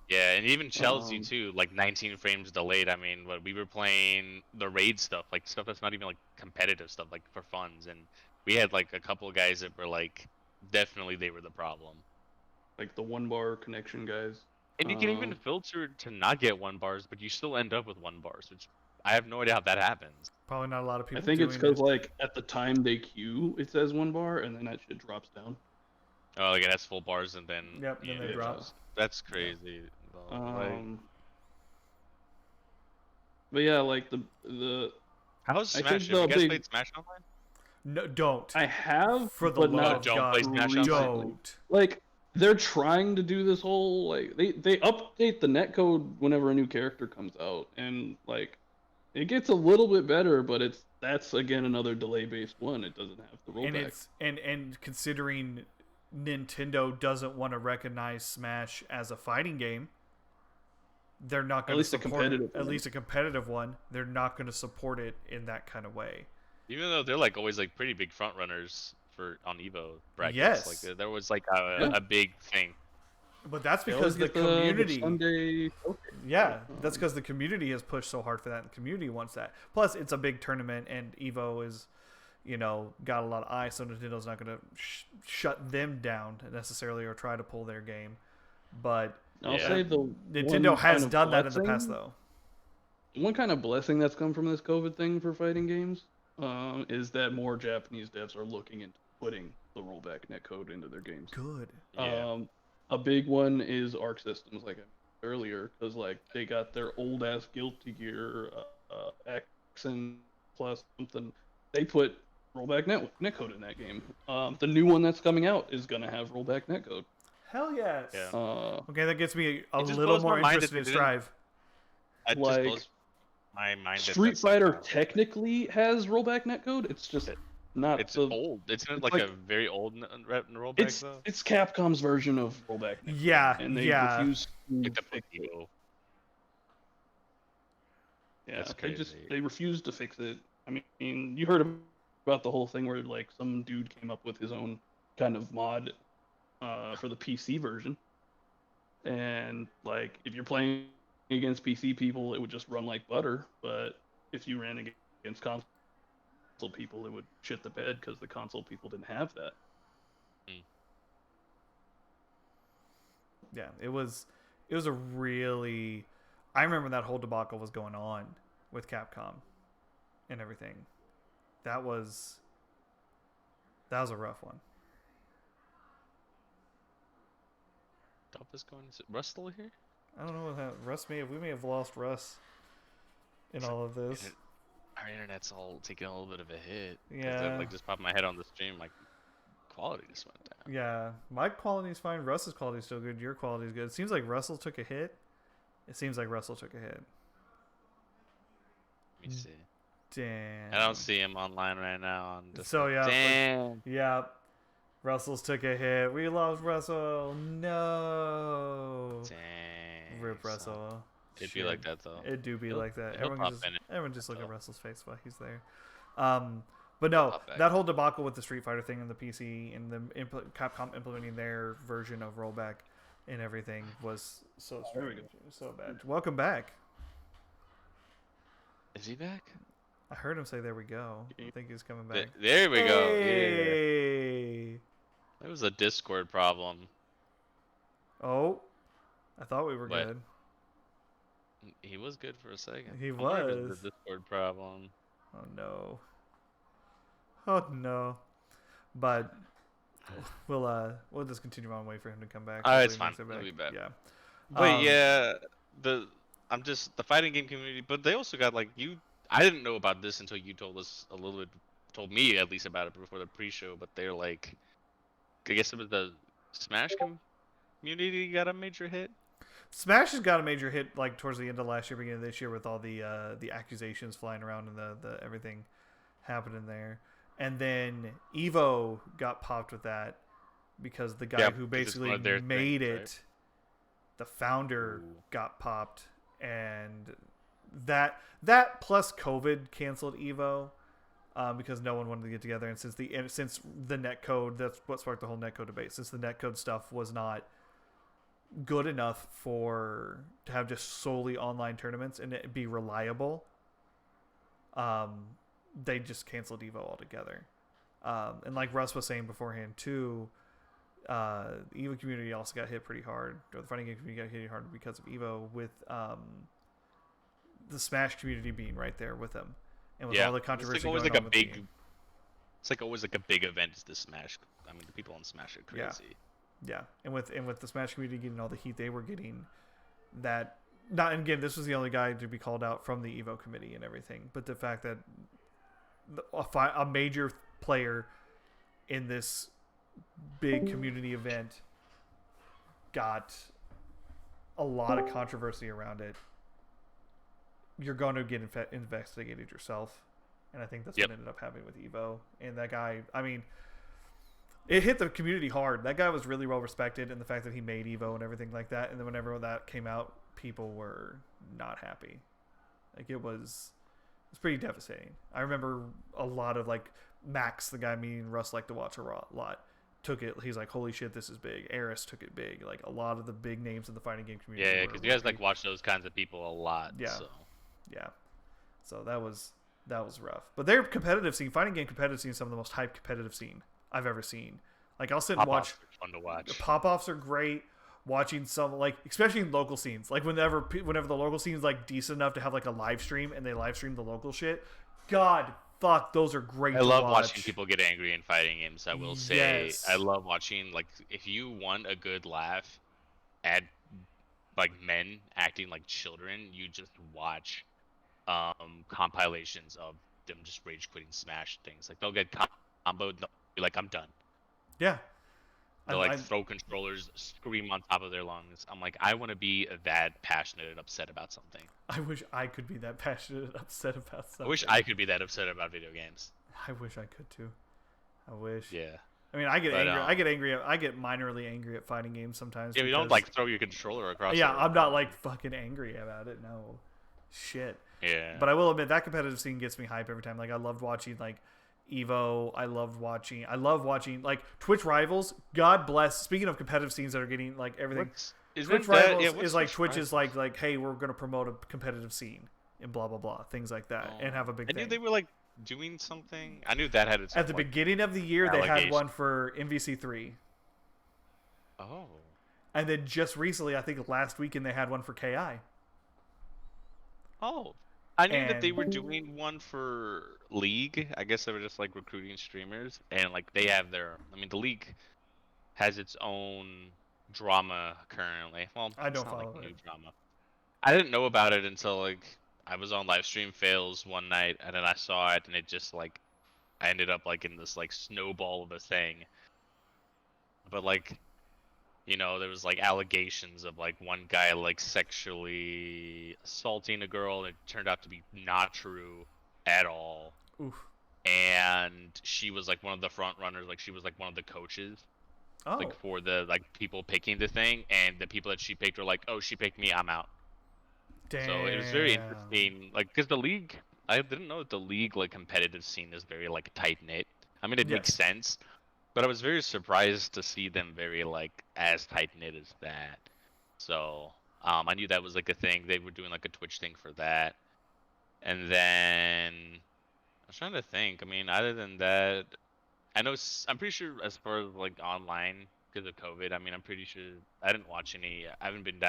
Yeah, and even Chelsea Um, too, like 19 frames delayed. I mean, what we were playing the raid stuff, like stuff that's not even like competitive stuff, like for funs, and we had like a couple of guys that were like, definitely they were the problem. like the 1 bar connection guys. And you can even filter to not get 1 bars, but you still end up with 1 bars, which I have no idea how that happens. Probably not a lot of people I think it's doing because like at the time they queue, it says 1 bar, and then that shit drops down. Oh, like it has full bars and then Yep, then they Yeah. drop. That's crazy. Like, But yeah, like the how's I Smash? think Have you the guys big played Smash Online? No, don't. I have, For the but love not of don't God, play Smash Online. don't. like they're trying to do this whole like they update the netcode whenever a new character comes out, and like it gets a little bit better, but that's again another delay based one. It doesn't have the rollback. And it's and considering Nintendo doesn't want to recognize Smash as a fighting game, they're not going to least a support it. competitive At one. least a competitive one. They're not going to support it in that kind of way. Even though they're like always like pretty big front runners for on Evo brackets, Yes. like there was like Yeah. a big thing. But that's They because always the get community. Sunday Yeah, that's because the community has pushed so hard for that. And the community wants that. Plus, it's a big tournament, and Evo is, got a lot of eyes, so Nintendo's not going to shut them down necessarily or try to pull their game. But I'll Yeah. say the Nintendo one has kind of done that in the past, blessing- though. One kind of blessing that's come from this COVID thing for fighting games is that more Japanese devs are looking into putting the rollback netcode into their games. Good. Yeah. A big one is Arc Systems, like I mentioned earlier, because like they got their old ass Guilty Gear X and plus something. They put rollback netcode in that game. The new one that's coming out is gonna have rollback netcode. Hell yes. Yeah. Okay, that gets me a It just little blows my more mind interested that in they Strive. It Like, just blows my mind. Street Fighter technically has rollback netcode. It's just not. It's the, old. It's it's like like- a very old rollback though. It's Capcom's version of rollback netcode. Yeah, And they yeah. refuse to Like the fix it. Pokemon. Yeah, That's crazy. they refuse to fix it. I mean, you heard about the whole thing where like some dude came up with his own kind of mod for the PC version, and like if you're playing against PC people, it would just run like butter. But if you ran against console people, it would shit the bed because the console people didn't have that. Yeah, it was a really. I remember that whole debacle was going on with Capcom and everything. That was a rough one. Dub is going. Is Russ still here? I don't know what that Russ we may have lost Russ in all of this. Our internet's all taking a little bit of a hit. 'Cause Yeah. that, like just popped my head on the stream. Like quality just went down. Yeah, my quality's fine. Russ's quality's still good. Your quality's good. It seems like Russell took a hit. Let me see. Damn. I don't see him online right now. On So, yeah, but- Damn. Yeah. Russell's took a hit. We lost Russell. No. Dang. Rip son. Russell. It'd be like that though. It do be He'll- like that. he'll pop in it. Everyone just look at So. Russell's face while he's there. But no, Pop back. that whole debacle with the Street Fighter thing and the PC and the Capcom implementing their version of rollback and everything was so There we strange. It was so bad. Welcome back. Is he back? I heard him say, "There we go." I think he's coming back. There we go. Yeah. Hey. It was a Discord problem. Oh, I thought we were What? good. He was good for a second. He I wonder if it's was. the Discord problem. Oh no. Oh no. But we'll just continue on, wait for him to come back. It's Hopefully he fine. makes it It'll back. be back. Yeah. But yeah, the I'm just the fighting game community. But they also got like you. I didn't know about this until you told us a little bit, told me at least about it before the pre-show. But they're like, I guess it was the Smash community got a major hit. Smash has got a major hit like towards the end of last year, beginning of this year, with all the accusations flying around and the everything happening there. And then Evo got popped with that because the guy who 'Cause it's one basically of their made things, it, right? the founder, Ooh. got popped, and that plus COVID canceled Evo. Because no one wanted to get together, and since the netcode, that's what sparked the whole netcode debate. Since the netcode stuff was not good enough to have just solely online tournaments and it be reliable, they just canceled Evo altogether. And like Russ was saying beforehand too, the Evo community also got hit pretty hard, or the fighting game community got hit hard because of Evo, with the Smash community being right there with them, and with all the controversy It's like always going like on a with the big. game. It's like always like a big event is the Smash. I mean, the people on Smash are Yeah. crazy. Yeah, and with the Smash community getting all the heat they were getting, that not, and again, this was the only guy to be called out from the Evo committee and everything, but the fact that a major player in this big community event got a lot of controversy around it, you're going to get investigated yourself, and I think that's what ended up happening with Evo. And that guy, I mean, it hit the community hard. That guy was really well respected, and the fact that he made Evo and everything like that, and then whenever that came out, people were not happy. Like it's pretty devastating. I remember a lot of like Max, the guy me and Russ like to watch a lot, took it. He's like, "Holy shit, this is big." Eris took it big. Like a lot of the big names in the fighting game community. Yeah, because you guys like watch those kinds of people a lot. Yeah. So. Yeah. So that was rough. But their competitive scene, fighting game competitive scene, is some of the most hyped competitive scene I've ever seen. Like I'll sit and watch. Fun to watch. The pop-offs are great. Watching some, like, especially in local scenes, like whenever the local scene is like decent enough to have like a live stream and they live stream the local shit. God, fuck, those are great. I love watching people get angry in fighting games. I will say, Yes. I love watching, like, if you want a good laugh at like men acting like children, you just watch compilations of them just rage quitting Smash things. Like they'll get comboed, they'll be like, "I'm done." Yeah. They'll like throw controllers, scream on top of their lungs. I'm like, I want to be that passionate and upset about something. I wish I could be that passionate and upset about something. I wish I could be that upset about video games. I wish I could too. I wish. Yeah. I mean, I get angry. I get minorly angry at fighting games sometimes. Yeah, you don't like throw your controller across. Yeah, I'm not like fucking angry about it. No, shit. Yeah. But I will admit that competitive scene gets me hype every time. Like I loved watching like Evo. I love watching like Twitch Rivals. God bless. Speaking of competitive scenes that are getting like everything, Twitch Rivals is like Twitch is like, hey, we're gonna promote a competitive scene and blah blah blah, things like that, and have a big. I knew they were like doing something. I knew that had its at the beginning of the year. They had one for MVC3. Oh. And then just recently, I think last weekend they had one for KI. Oh. I knew that they were doing one for League. I guess they were just like recruiting streamers, and like they have their. I mean, the League has its own drama currently. Well, I don't it's not follow like it. new drama. I didn't know about it until like I was on live stream fails one night, and then I saw it, and it just like I ended up like in this like snowball of a thing. But like, you know, there was like allegations of like one guy like sexually assaulting a girl, and it turned out to be not true at all. Oof. And she was like one of the front runners, like she was like one of the coaches. Oh. Like for the like people picking the thing, and the people that she picked were like, "Oh, she picked me, I'm out." Damn. So it was very interesting, like because the League, I didn't know that the League like competitive scene is very like tight knit. I mean, it makes sense, but I was very surprised to see them very like as tight knit as that. So I knew that was like a thing. They were doing like a Twitch thing for that, and then I was trying to think. I mean, other than that, I know I'm pretty sure as far as like online because of COVID. I mean, I'm pretty sure I didn't watch any. I haven't been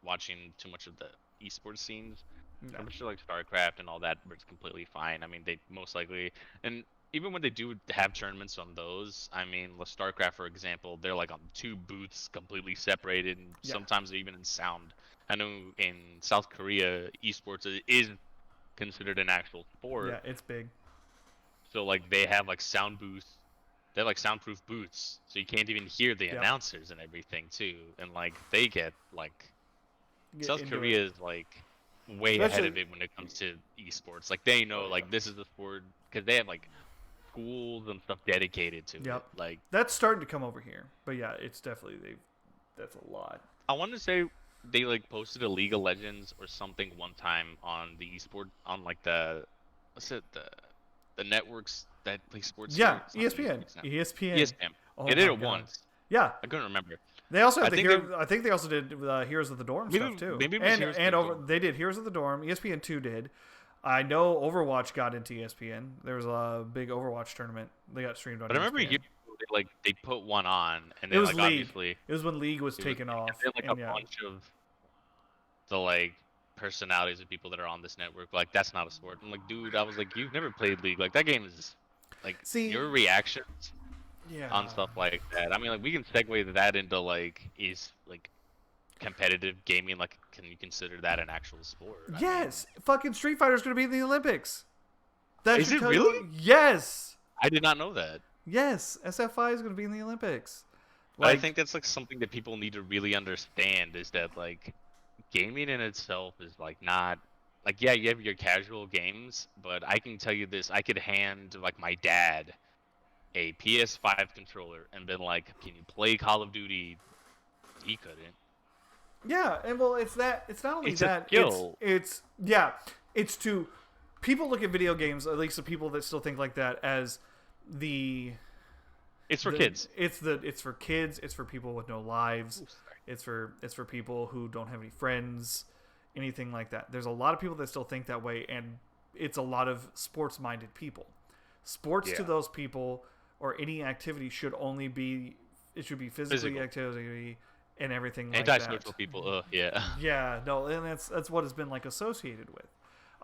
watching too much of the esports scenes. No. I'm sure like StarCraft and all that was completely fine. I mean, they most likely, and even when they do have tournaments on those, I mean, StarCraft, for example, they're like on 2 booths completely separated, and Yeah. sometimes they're even in sound. I know in South Korea, esports is considered an actual sport. Yeah, it's big. So like they have like sound booths, they have like soundproof booths, so you can't even hear the Yep. announcers and everything too. And like they get like Get South into Korea it. is like way ahead Especially- of it when it comes to esports. Like they know like this is the sport because they have like schools and stuff dedicated to Yep. it. Like That's starting to come over here, but yeah, it's definitely that's a lot. I want to say they like posted a League of Legends or something one time on the esport on like the what's it the networks that play sports Yeah, here. It's not ESPN. ESPN. ESPN. ESPN. Oh They did my it God. once. Yeah, I couldn't remember. they also have I the think hero. I think they also did Heroes of the Dorm Maybe- stuff too. maybe it was and Heroes of and the over Dorm. they did Heroes of the Dorm. ESPN 2 did. I know Overwatch got into ESPN. There was a big Overwatch tournament. They got streamed on. But I remember ESPN. they put one on and It then was like League. obviously It was when League was it was taken off. and then like and a yeah. bunch of the like personalities of people that are on this network like that's not a sport. I'm like, dude, I was like, you've never played League. Like that game is like See- your reactions Yeah. on stuff like that. I mean, like we can segue that into like is like competitive gaming. Like, can you consider that an actual sport? I mean, Yes, fucking Street Fighter's gonna be in the Olympics. That Is should it tell you- really? Yes. I did not know that. Yes, SFI is gonna be in the Olympics. But I think that's like something that people need to really understand is that like gaming in itself is like not like yeah, you have your casual games, but I can tell you this, I could hand like my dad a PS5 controller and been like, "Can you play Call of Duty?" He couldn't. Yeah, and well, it's that. It's not only It's a that. skill. It's yeah. It's to people look at video games, at least the people that still think like that, as the. It's for the- kids. It's for kids. It's for people with no lives. It's for people who don't have any friends, anything like that. There's a lot of people that still think that way, and it's a lot of sports-minded people. Sports to Yeah. those people or any activity should only be it should be physically Physical. activity and everything like that. Antisocial people, yeah. Yeah, no, and that's what it's been like associated with.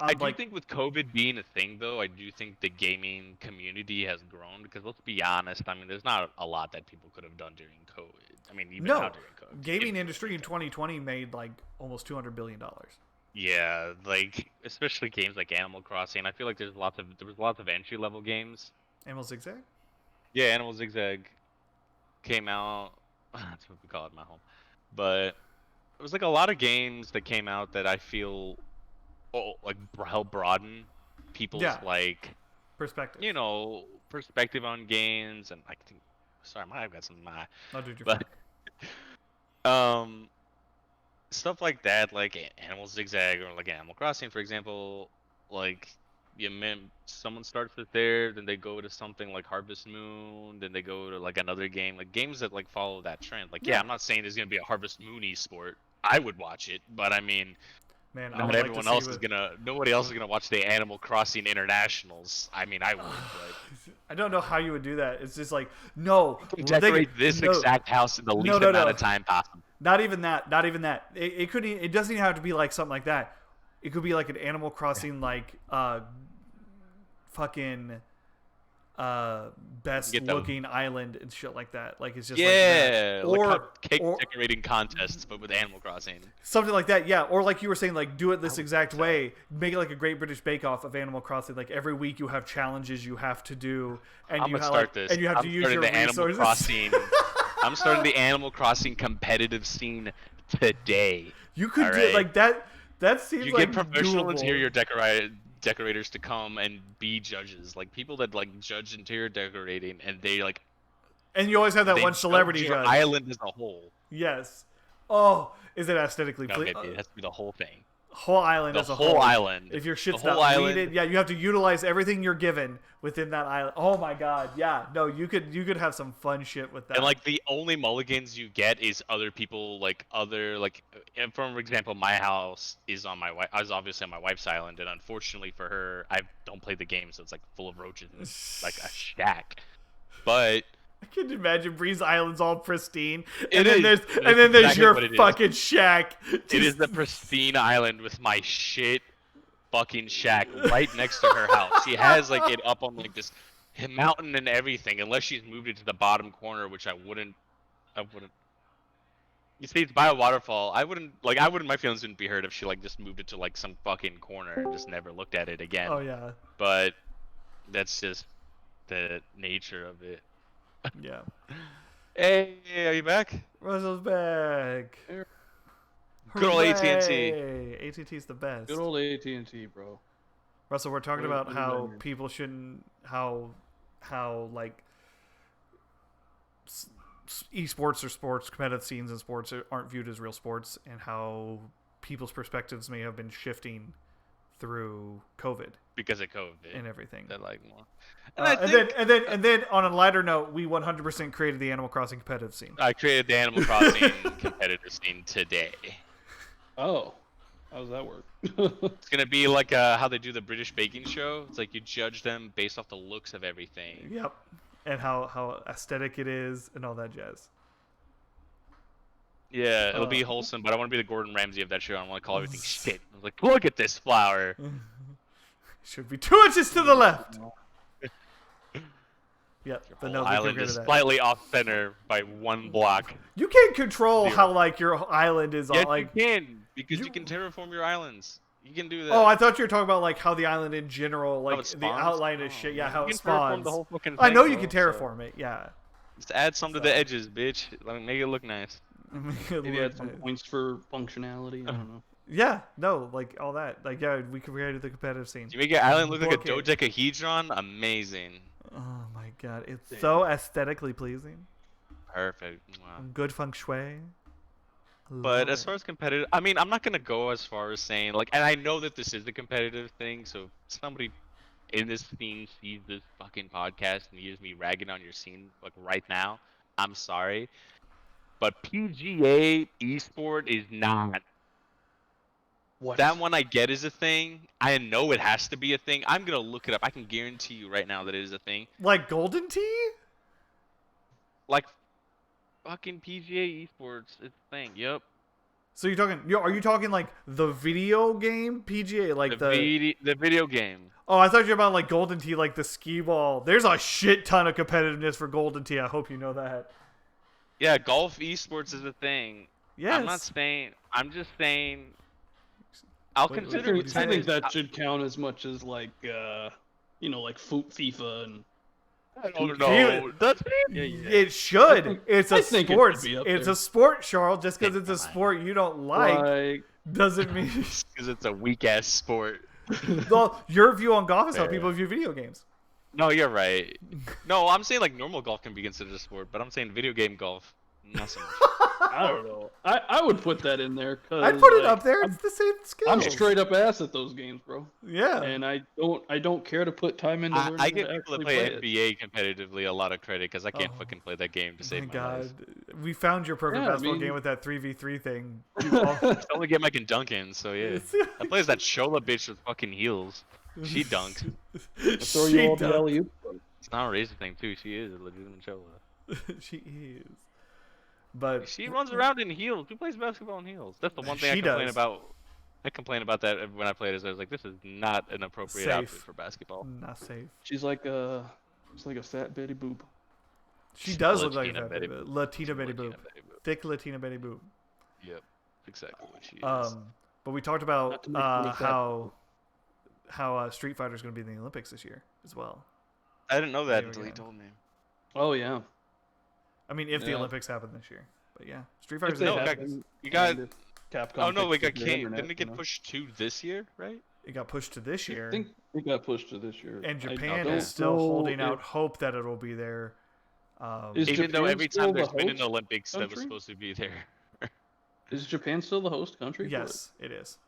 I do like, think with COVID being a thing, though, I do think the gaming community has grown because let's be honest. I mean, there's not a lot that people could have done during COVID. I mean, even now no, during COVID. gaming Even industry in during 2020 made like almost $200 billion. Yeah, like especially games like Animal Crossing. I feel like there was lots of entry level games. Animal Zigzag. Yeah, Animal Zigzag came out. That's what we call it in my home. But it was like a lot of games that came out that I feel like help broaden people's Yeah. like Perspective. perspective on games and like sorry, I've got some in my eye. I'll do it your But stuff like that, like Animal Zigzag or like Animal Crossing, for example, like someone starts it there, then they go to something like Harvest Moon, then they go to like another game, like games that like follow that trend. Like, yeah, Yeah. I'm not saying there's gonna be a Harvest Moon sport. I would watch it, but I mean, Man, I not would like everyone to see else is gonna. Nobody else is gonna watch the Animal Crossing Internationals. I mean, I would, but I don't know how you would do that. It's just like no, decorate this no, exact house in the least no, amount no. of time possible. Not even that. Not even that. It could. It doesn't even have to be like something like that. It could be like an Animal Crossing, like fucking best Get them. looking island and shit like that. Like it's just Yeah, like that. like cake decorating contests, but with Animal Crossing. Something like that, yeah. Or like you were saying, like do it this exact way. Make it like a Great British Bake Off of Animal Crossing. Like every week you have challenges you have to do, and I'm you gonna have start like, this. and you have I'm to use starting your the Animal resources. Crossing. I'm starting the Animal Crossing competitive scene today. You could do Alright. like that. That seems You like get professional doable. interior decorators to come and be judges, like people that like judge interior decorating, and they like And you always have that they one celebrity judge your judge. island as a whole. Yes. Oh, is it aesthetically No, pleasing? maybe it has to be the whole thing. Whole island The as a whole whole. island. If your shit's The whole not island. weeded, yeah, you have to utilize everything you're given within that island. Oh my god, yeah. No, you could have some fun shit with that. And like the only mulligans you get is other people, like and for example, my house is on my wife. I was obviously on my wife's island, and unfortunately for her, I don't play the game, so it's like full of roaches, and it's like a shack. But I can imagine Breeze Island's all pristine, It and then is. there's That's and then there's exactly your what it is. fucking shack. it is the pristine island with my shit fucking shack right next to her house. She has like it up on like this mountain and everything, unless she's moved it to the bottom corner, which I wouldn't. You see, it's by a waterfall. I wouldn't. My feelings wouldn't be hurt if she like just moved it to like some fucking corner and just never looked at it again. Oh yeah. But that's just the nature of it. Yeah. Hey, are you back? Russell's back. Good old AT&T. AT&T's the best. Good old AT&T, bro. Russell, we're talking What about are you how doing? people shouldn't, how like esports or sports competitive scenes in sports aren't viewed as real sports, and how people's perspectives may have been shifting through COVID Because of COVID. and everything. They're like more. And then on a lighter note, we 100% created the Animal Crossing competitive scene. I created the Animal Crossing competitive scene today. Oh, how does that work? It's gonna be like how they do the British baking show. It's like you judge them based off the looks of everything. Yep. And how aesthetic it is and all that jazz. Yeah, it'll be wholesome, but I want to be the Gordon Ramsay of that show. I want to call everything shit. I was like, look at this flower. Should be 2 inches to the left. Yep. Your But whole no, island is slightly off center by 1 block. You can't control 0. how like your island is Yes, like. you can, because you can terraform your islands. You can do that. Oh, I thought you were talking about like how the island in general, How like it the spawns? outline is Oh, shit. Yeah, how you it can terraform spawns. the whole fucking I thing, know you bro, can so- terraform it. Yeah. Just add some to the edges, bitch. Like, make it look nice. Maybe add some points for functionality. I don't know. Yeah, no, like all that. Like, yeah, we created the competitive scene. Do you make your island look like a Okay. dodecahedron? Amazing. Oh my god, it's Damn. so aesthetically pleasing. Perfect. Wow. Good feng shui. But Love as it. far as competitive, I mean, I'm not gonna go as far as saying like, and I know that this is a competitive thing. So if somebody in this scene sees this fucking podcast and hears me ragging on your scene like right now, I'm sorry. But PGA esport is not. What? That one I get is a thing. I know it has to be a thing. I'm gonna look it up. I can guarantee you right now that it is a thing. Like Golden Tee? Like fucking PGA esports, it's a thing. Yep. So you're talking? Are you talking like the video game PGA, like The video game. Oh, I thought you were about like Golden Tee, like the skee ball. There's a shit ton of competitiveness for Golden Tee. I hope you know that. Yeah, golf esports is a thing. Yes. I'm not saying. I'm just saying. I'll Wait, consider what do you I think say? that should count as much as like, like FIFA and. Oh no, FIFA. that's Yeah, yeah. It should. think- It's I a think it should sports. be up It's there. a sport, Charles. Just because Yeah, it's a fine. sport you don't like doesn't mean. because it's a weak ass sport. Well, your view on golf is how Fair. people view video games. No, you're right. No, I'm saying like normal golf can be considered a sport, but I'm saying video game golf, not so much. I don't know. I would put that in there because I'd put it up there. It's the same skill. I'm straight up ass at those games, bro. Yeah. And I don't care to put time into learning I to give people actually that play it. NBA competitively a lot of credit because I can't Oh. fucking play that game to Oh save my my god. life. We found your perfect Yeah, I basketball mean- game with that 3v3 thing. It's the only game I can dunk in, so yeah. I play as that Shola bitch with fucking heels. She dunks. Throw She you all the dunks. alley-oop. It's not a racist thing too. She is a legitimate Shola. She is. But She runs around in heels. Who plays basketball in heels? That's the one thing She I complain does. about. I complain about that when I played as I was like, this is not an appropriate Safe. outfit for basketball. not safe. She's like a fat Betty Boop. She does look like Latina a Betty fat Boop. Latina Betty Boop. Latina Betty Boop. Thick Latina Betty Boop. Yep, exactly what she is. But we talked Not about to make fun of fat how Street Fighter is going to be in the Olympics this year as well. I didn't know that there we until he go. told me. Oh yeah. I mean, if the Yeah. Olympics happen this year. But yeah, Street Fighter's If in they the No, Olympics. happen, You got. and if Capcom Oh no, it got fixes their came. internet, Didn't it get you know. pushed to this year, right? It got pushed to this year. I think it got pushed to this year. And I Japan don't is still know holding out if- hope that it'll be there. Is Even though Japan every still time the there's been an host Olympics that was country? supposed to be there. Is Japan still the host country? for it? Yes, it is.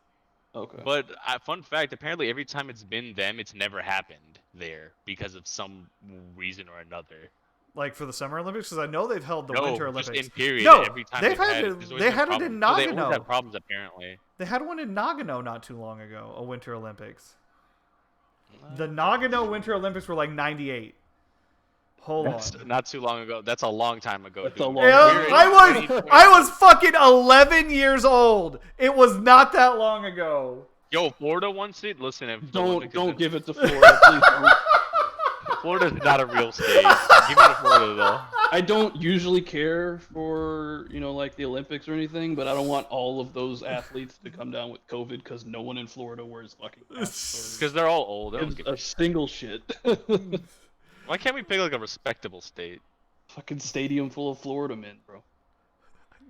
Okay. But fun fact, apparently every time it's been them, it's never happened there because of some reason or another. Like for the Summer Olympics, because I know they've held the No, Winter just Olympics. in period. No, every time they've had had it- there's always they been had it problems. in No, they always Nagano. have problems apparently. They had one in Nagano not too long ago, a Winter Olympics. The Nagano Winter Olympics were like 98. Hold on. That's not too long ago. That's a long time ago. That's a dude. long Yeah, time We're in ago. 2020. I was fucking 11 years old. It was not that long ago. Yo, Florida wants it. Listen, if the don't Olympics is in- give it to Florida, please don't. Florida's not a real state. Give it to Florida though. I don't usually care for, like the Olympics or anything, but I don't want all of those athletes to come down with COVID because no one in Florida wears fucking masks Because they're all old. They or don't gives give a a shit. single shit. Why can't we pick like a respectable state? Fucking stadium full of Florida men, bro.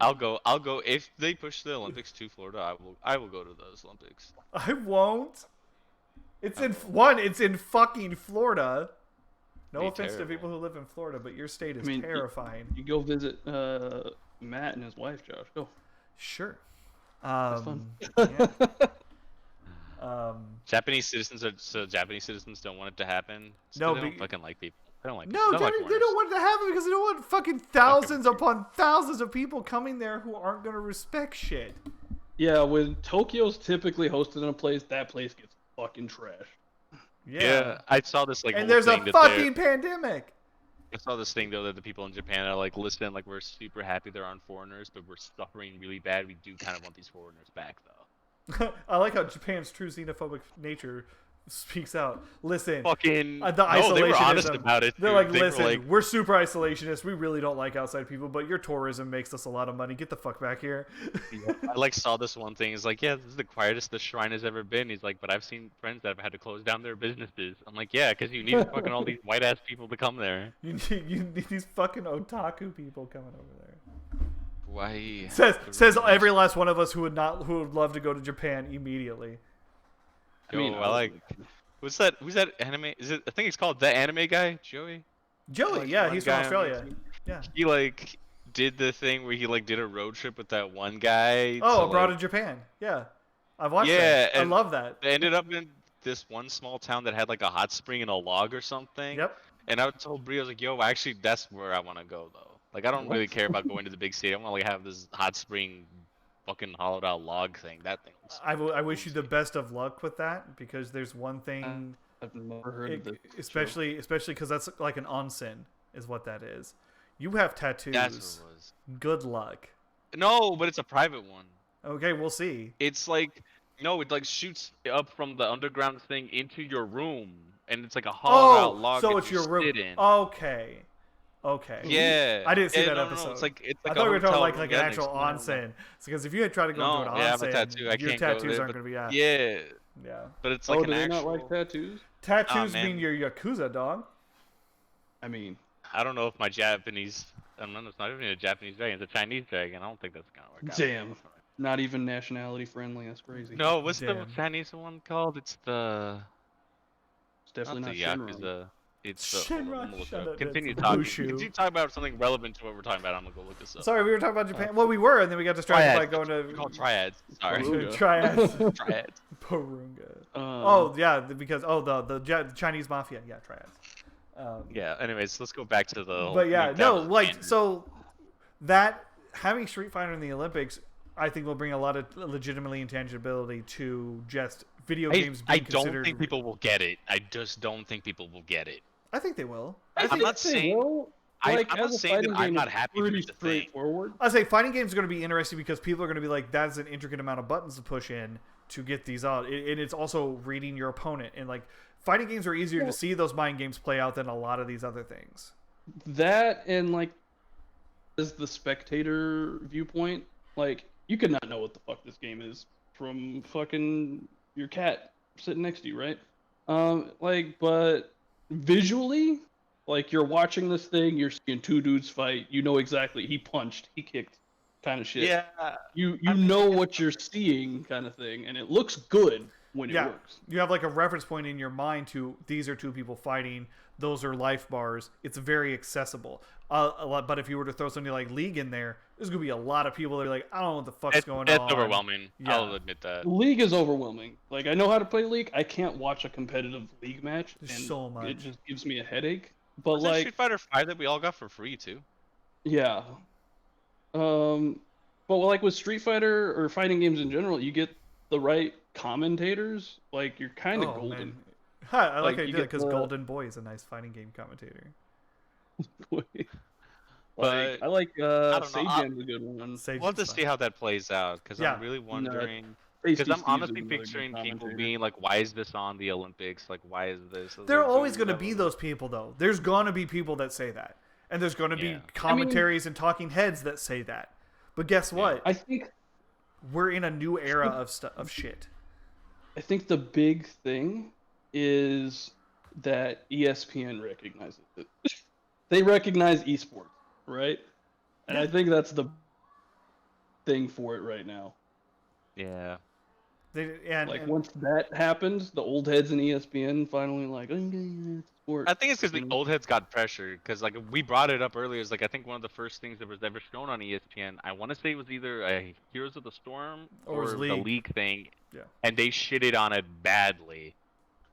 I'll go if they push the Olympics to Florida. I will go to those Olympics. I won't. It's in fucking Florida. No Be offense to terrible. people who live in Florida, but your state is I mean, terrifying. You go visit Matt and his wife, Josh. Go. Sure. That's fun. Yeah. Japanese citizens don't want it to happen. No, they don't be- fucking like people. They don't like. No, people. They don't they like don't foreigners. want it to happen because they don't want fucking thousands upon thousands of people coming there who aren't going to respect shit. Yeah, when Tokyo's typically hosted in a place, that place gets fucking trashed. Yeah, I saw this like. And whole there's a thing that they're- fucking pandemic. I saw this thing though that the people in Japan are like, listen, like we're super happy there aren't foreigners, but we're suffering really bad. We do kind of want these foreigners back though. I like how Japan's true xenophobic nature speaks out. Listen, Fucking the no, they were honest isolationism. about it. They're dude. like, They were listen, like, we're super isolationist. We really don't like outside people, but your tourism makes us a lot of money. Get the fuck back here. I like saw this one thing. It's like, yeah, this is the quietest the shrine has ever been. He's like, but I've seen friends that have had to close down their businesses. I'm like, yeah, because you need fucking all these white ass people to come there. You need these fucking otaku people coming over there. Why? Says every last one of us who would love to go to Japan immediately. Yo, I like. Who's that anime? Is it? I think it's called the anime guy, Joey. Joey, Like, yeah, one he's from guy on Australia. YouTube. Yeah. He like did the thing where he like did a road trip with that one guy. Oh, to, abroad like, in Japan. Yeah, I've watched Yeah, that. I and love that. They ended up in this one small town that had like a hot spring and a log or something. Yep. And I told Brie, I was like, yo, actually, that's where I want to go though. Like, I don't really care about going to the big city. I want to like have this hot spring, fucking hollowed out log thing. That thing. I wish you the best of luck with that because there's one thing, I've never heard of this. especially because that's like an onsen is what that is. You have tattoos. That's what it was. Good luck. No, but it's a private one. Okay, we'll see. It's like no, it like shoots up from the underground thing into your room, and it's like a hollowed out log. so that it's you your room. sit in. Okay. Okay. Yeah. I didn't see that no, episode. No, it's like I a thought we were talking hotel like room, an yeah, actual next to my room. onsen. Because if you had tried to go No, into an yeah, I have a onsen, tattoo. I your can't go tattoos there, aren't but- going to be Yeah, Yeah. but it's like Oh, an do they actual. not like tattoos? Tattoos man. mean you're Yakuza, dog. I mean, I don't know if my Japanese. I don't know. It's not even a Japanese dragon. It's a Chinese dragon. I don't think that's gonna work out. damn. Not even nationality friendly. That's crazy. No, what's the Damn. Chinese one called? It's the. It's definitely Not not the Shinron. Yakuza. It's the. Shinron, hold on, I'm gonna look shut it up. up, Continue it's talking. Wushu. Continue talking about something relevant to what we're talking about. I'm gonna go look this up. Sorry, we were talking about Japan. Well, we were, and then we got distracted by going They're called to triads. Sorry. Purunga. triads. Triads. Purunga. Um, Oh yeah, because the Chinese mafia. Yeah, triads. Yeah. Anyways, let's go back to the. whole But yeah, link no, down to like Japan. so that having Street Fighter in the Olympics, I think will bring a lot of legitimately intangibility to just video games I being don't considered. think people will get it. I just don't think people will get it. I think they will. I I'm think not they saying- will. I'm Like, not as a saying that fighting I'm game, not it's happy with pretty the thing. straightforward. I say fighting games are going to be interesting because people are going to be like, that's an intricate amount of buttons to push in to get these out, and it's also reading your opponent. And like fighting games are easier to Well- see those mind games play out than a lot of these other things. That and like, as the spectator viewpoint, like you could not know what the fuck this game is from fucking your cat sitting next to you, right? But visually, like you're watching this thing, you're seeing two dudes fight. You know exactly he punched, he kicked, kind of shit. Yeah. You know what you're seeing, kind of thing, and it looks good when it Yeah, works. you have like a reference point in your mind to these are two people fighting. Those are life bars. It's very accessible. But if you were to throw something like League in there, there's gonna be a lot of people that are like, I don't know what the fuck's going It's on. overwhelming. Yeah. I'll admit that. League is overwhelming. Like I know how to play League. I can't watch a competitive League match. There's and so much. It just gives me a headache. But Was that like, Street Fighter 5 that we all got for free too? yeah. But like with Street Fighter or fighting games in general, you get the right commentators. Like you're kind of Oh, golden. man. Hi, I like Like, how you you did it get because the- Golden Boy is a nice fighting game commentator. Like But, I like don't know, Seigen's a good one. Sage We'll have to is see fine. how that plays out because Yeah. I'm really wondering. Because I'm Steve is honestly another good picturing people commentator. being like, "Why is this on the Olympics? Like, why is this?" I was There are like, always "Dude, going to I be don't those people, though. There's going to be people that say that. And there's going to Yeah. be commentaries and talking heads that say that. But guess what? I think We're in a new era of shit. I think the big thing is that ESPN recognizes it. They recognize esports, right? And Yeah. I think that's the thing for it right now. Yeah. Like once that happens, the old heads in ESPN finally like, it's sport. I think it's because the old heads got pressure. Because like we brought it up earlier. It's like I think one of the first things that was ever shown on ESPN. I want to say it was either a Heroes of the Storm Or or the League thing. Yeah. And they shitted on it badly,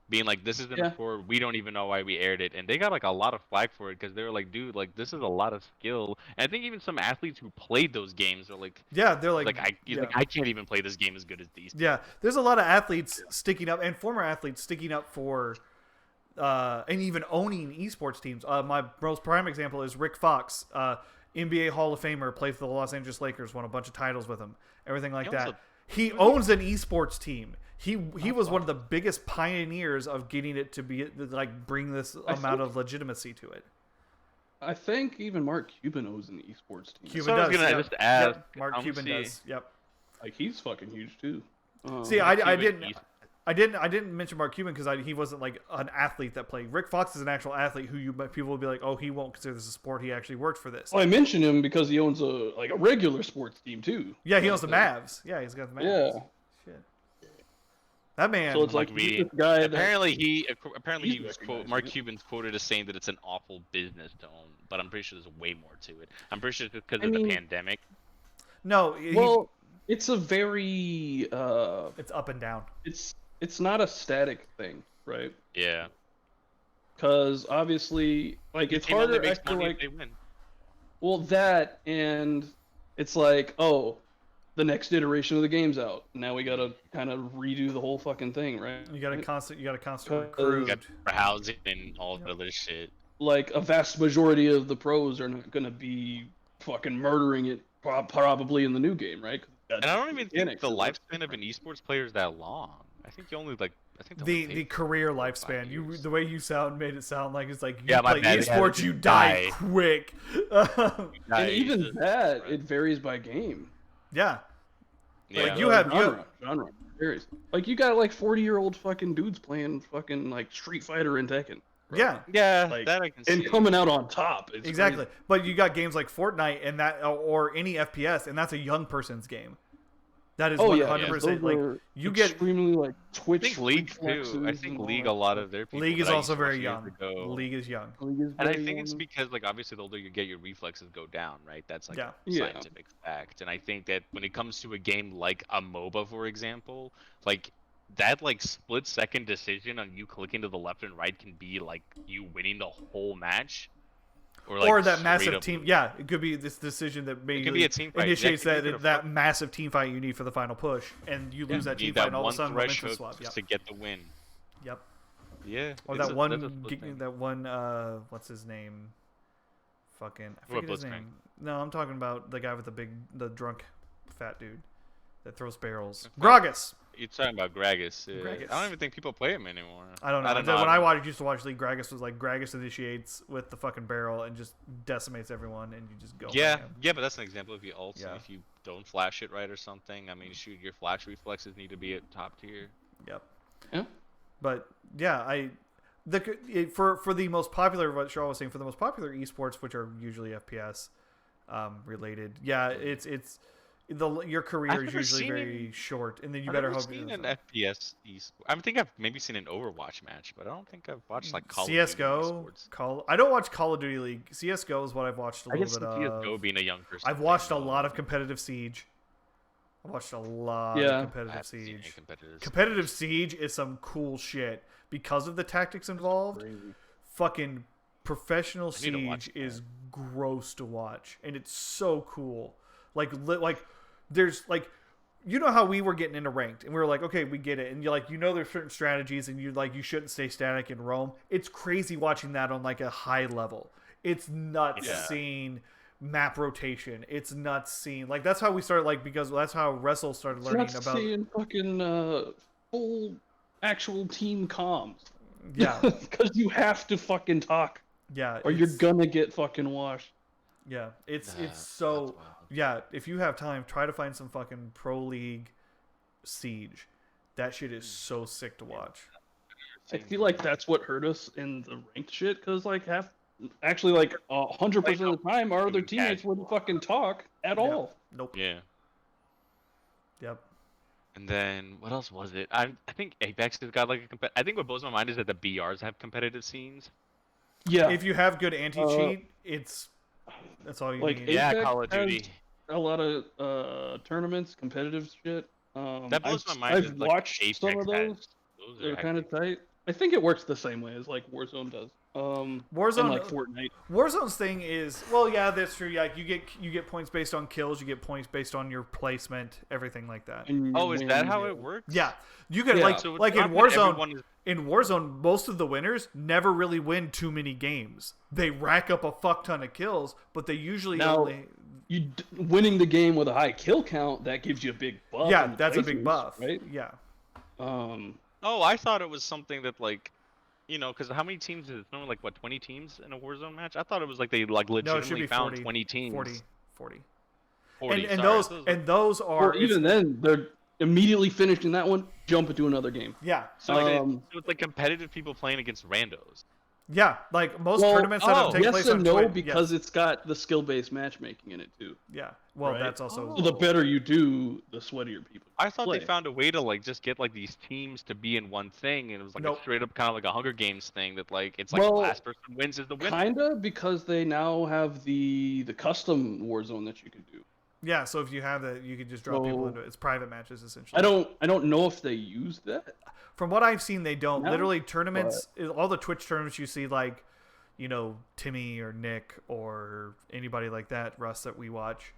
being like, "This isn't Yeah. a sport. We don't even know why we aired it." And they got like a lot of flack for it because they were like, "Dude, like this is a lot of skill." And I think even some athletes who played those games are like, Yeah, they're like, I can't even play this game as good as these." Yeah, there's a lot of athletes sticking up, and former athletes sticking up for, and even owning esports teams. My most prime example is Rick Fox, NBA Hall of Famer, played for the Los Angeles Lakers, won a bunch of titles with them, everything like that. He owns an esports team. He was one of the biggest pioneers of getting it to be like bring this amount of legitimacy to it. I think even Mark Cuban owns an esports team. Cuban So I was does. gonna Yep. just ask. Yep. Mark Cuban does. Yep. Like he's fucking huge too. See, I Cuban didn't mention Mark Cuban because he wasn't like an athlete that played. Rick Fox is an actual athlete who people will be like, oh, he won't consider this a sport. He actually worked for this. Well, I mentioned him because he owns a regular sports team too. Yeah, he owns the Mavs. Yeah, he's got the Mavs. Yeah. Shit. That man. So it's like reading. this guy. Apparently he he's was recognizing Mark it. Cuban's quoted as saying that it's an awful business to own, but I'm pretty sure there's way more to it. I'm pretty sure it's because of the pandemic. No. Well, it's a very. It's up and down. It's not a static thing, right? Yeah. Because obviously, like it's Team only harder. I makes feel money like if they win. well that and it's like the next iteration of the game's out. Now we gotta kind of redo the whole fucking thing, right? You got to constantly You recruit. got for housing and all that other shit. Like a vast majority of the pros are not gonna be fucking murdering it probably in the new game, right? And I don't even think mechanics the that work lifespan of an esports player is that long. I think you only The career lifespan. The way you made it sound like it's like you Yeah, my play bad. esports, you die quick. And even that, it varies by game. Yeah. Yeah. Like you have genre varies. Like you got like 40-year-old fucking dudes playing fucking like Street Fighter and Tekken. Bro. Yeah. Yeah, Like, that I can see. and coming out on top. It's Exactly. crazy. But you got games like Fortnite and that or any FPS and that's a young person's game. That is 100%. Like you get extremely like Twitch. I think League too. I reflexes think and all League that a lot stuff. of their people. League is that I also used to watch very years young. ago. League is young. League is And I very think it's young. because like obviously the older you get, your reflexes go down, right? That's like Yeah. a scientific fact. And I think that when it comes to a game like a MOBA, for example, like that like split second decision on you clicking to the left and right can be like you winning the whole match. Or that massive straight up team. lose. Yeah, it could be this decision that It could be a team fight. initiates Yeah, it could be that massive team fight you need for the final push, and you lose that You team need fight, that and all of one a sudden momentum threshold swap. just Yep. to get the win. Yep. Yeah. Or it's that a- one, that's a split thing. what's his name? Fucking, I What, forget his Blitzcrank? name. No, I'm talking about the guy with the drunk, fat dude that throws barrels. Gragas. You're talking about Gragas. Yeah. Gragas. I don't even think people play him anymore. I don't know. know. When I used to watch League, Gragas was like Gragas initiates with the fucking barrel and just decimates everyone, and you just go. Yeah, by him. yeah, but that's an example of you ult. Yeah. If you don't flash it right or something, I mean, shoot, your flash reflexes need to be at top tier. Yep. Yeah. But yeah, for the most popular, what Cheryl was saying, for the most popular esports, which are usually FPS related, yeah, it's your career I've is never usually seen very short, and then you I've better never hope seen an FPS esport. I think I've maybe seen an Overwatch match, but I don't think I've watched like Call of Duty CS:GO. esports. I don't watch Call of Duty League. CS:GO is what I've watched a I little guess bit CS:GO of. being a young person. I've watched a lot of competitive Siege. I watched a lot Yeah. of competitive Siege. Competitive. Competitive Siege is some cool shit because of the tactics involved. Crazy. Fucking professional I need to watch Siege is gross to watch, and it's so cool. Like there's like, you know how we were getting into ranked, and we were like, okay, we get it, and you're like, there's certain strategies, and you shouldn't stay static in Rome. It's crazy watching that on like a high level. It's nuts Yeah. seeing map rotation. It's nuts seeing like that's how we started like because that's how Wrestle started learning Not about. seeing fucking full actual team comms. Yeah, Because you have to fucking talk, yeah, or you're gonna get fucking washed. Yeah, it's That's so wild. yeah. If you have time, try to find some fucking Pro League Siege. That shit is so sick to watch. I feel like that's what hurt us in the ranked shit, because like 100% of the time, our other teammates wouldn't fucking talk at all. Nope. Yeah. Yep. And then what else was it? I think Apex has got like I think what blows my mind is that the BRs have competitive scenes. Yeah, If you have good anti-cheat, that's all you like need. Yeah, Apex Call of has Duty. a lot of tournaments, competitive shit. That blows my mind. I've is, like, watched Apex some of those. Those They're are kind of hectic. tight. I think it works the same way as like Warzone does. And Warzone, like Fortnite. Warzone's thing is well, yeah, that's true. Like you get points based on kills, you get points based on your placement, everything like that. And you Oh, is that win, how yeah. it works? Yeah, you get Yeah. like So it's like in not that Warzone. everyone is- In Warzone, most of the winners never really win too many games. They rack up a fuck ton of kills, but they usually Now, only. Winning the game with a high kill count, that gives you a big buff. Yeah, in the that's a big placements, buff. right? Yeah. Oh, I thought it was something that like, because how many teams is it? Normally like what 20 teams in a Warzone match? I thought it was like they like No, it should legitimately be found 40. 20 teams. 40. 40. And sorry. those So it was, and those are Well, even then, they're immediately finishing that one, jump into another game. yeah. so like, um, so it's like competitive people playing against randos. Yeah, like most tournaments that have taken yes place and on no, Twitch. because it's got the skill-based matchmaking in it too. Yeah. Well, right? that's also So the better you do, the sweatier people. I thought play. they found a way to like just get like these teams to be in one thing, and it was like Nope. a straight up kind of like a Hunger Games thing that like it's like Well, the last person wins is the winner. Kinda, because they now have the custom Warzone that you can do. yeah. So if you have that, you could just drop people So- into it. It's private matches essentially. I don't know if they use that. From what I've seen, they don't. No, Literally, tournaments, all the Twitch tournaments you see, like, Timmy or Nick or anybody like that, Russ, that we watch,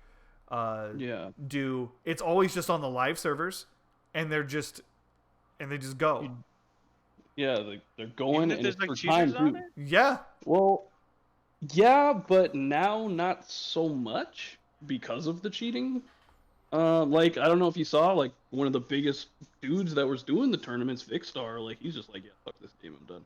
Yeah. do. It's always just on the live servers, and they just go. Yeah, they're going Even if and there's it's like for cheaters time on too. it. Yeah, Well, yeah, but now not so much because of the cheating. Like I don't know if you saw like one of the biggest dudes that was doing the tournaments, Vicstar. Like he's just like, yeah, fuck this game, I'm done.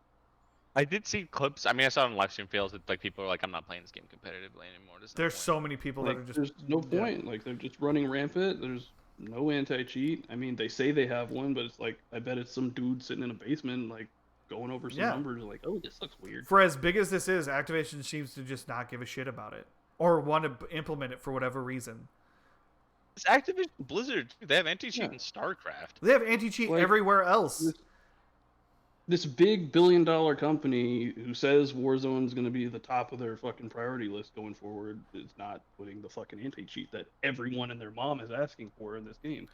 I did see clips. I mean, I saw it on live stream fails that like people are like, I'm not playing this game competitively anymore. There's no there's point. so many people that are Like just. there's no yeah. point. Like they're just running rampant. There's no anti-cheat. I mean, they say they have one, but it's like I bet it's some dude sitting in a basement like going over some Yeah. numbers. Like, oh, this looks weird. For as big as this is, Activision seems to just not give a shit about it or want to implement it for whatever reason. It's Activision Blizzard. They have anti-cheat Yeah. in StarCraft. They have anti-cheat Like, everywhere else. This big billion-dollar company who says Warzone's going to be the top of their fucking priority list going forward is not putting the fucking anti-cheat that everyone and their mom is asking for in this game.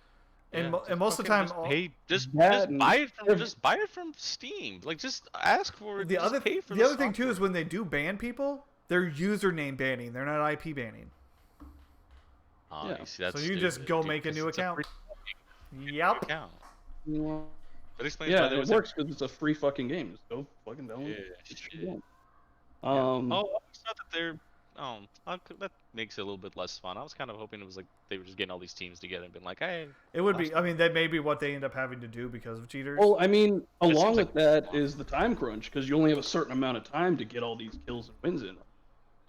And just most of the fucking time, just pay, just That buy it from Steam. Like just ask for it. the just other pay for the other thing too software. is when they do ban people, they're username banning. They're not IP banning. Oh, Yeah. you see, that's So you just stupid, go dude, make a 'cause new it's account. free Yep. account. Yeah, That explains why there it was works because it's a free fucking game. Just go fucking A, download yeah, it. shit. Yeah. Oh, it's not that they're. Oh, that makes it a little bit less fun. I was kind of hoping it was like they were just getting all these teams together and being like, hey. It would be. I mean, that may be what they end up having to do because of cheaters. Well, I mean, seems along like with that is the time crunch because you only have a certain amount of time to get all these kills and wins in.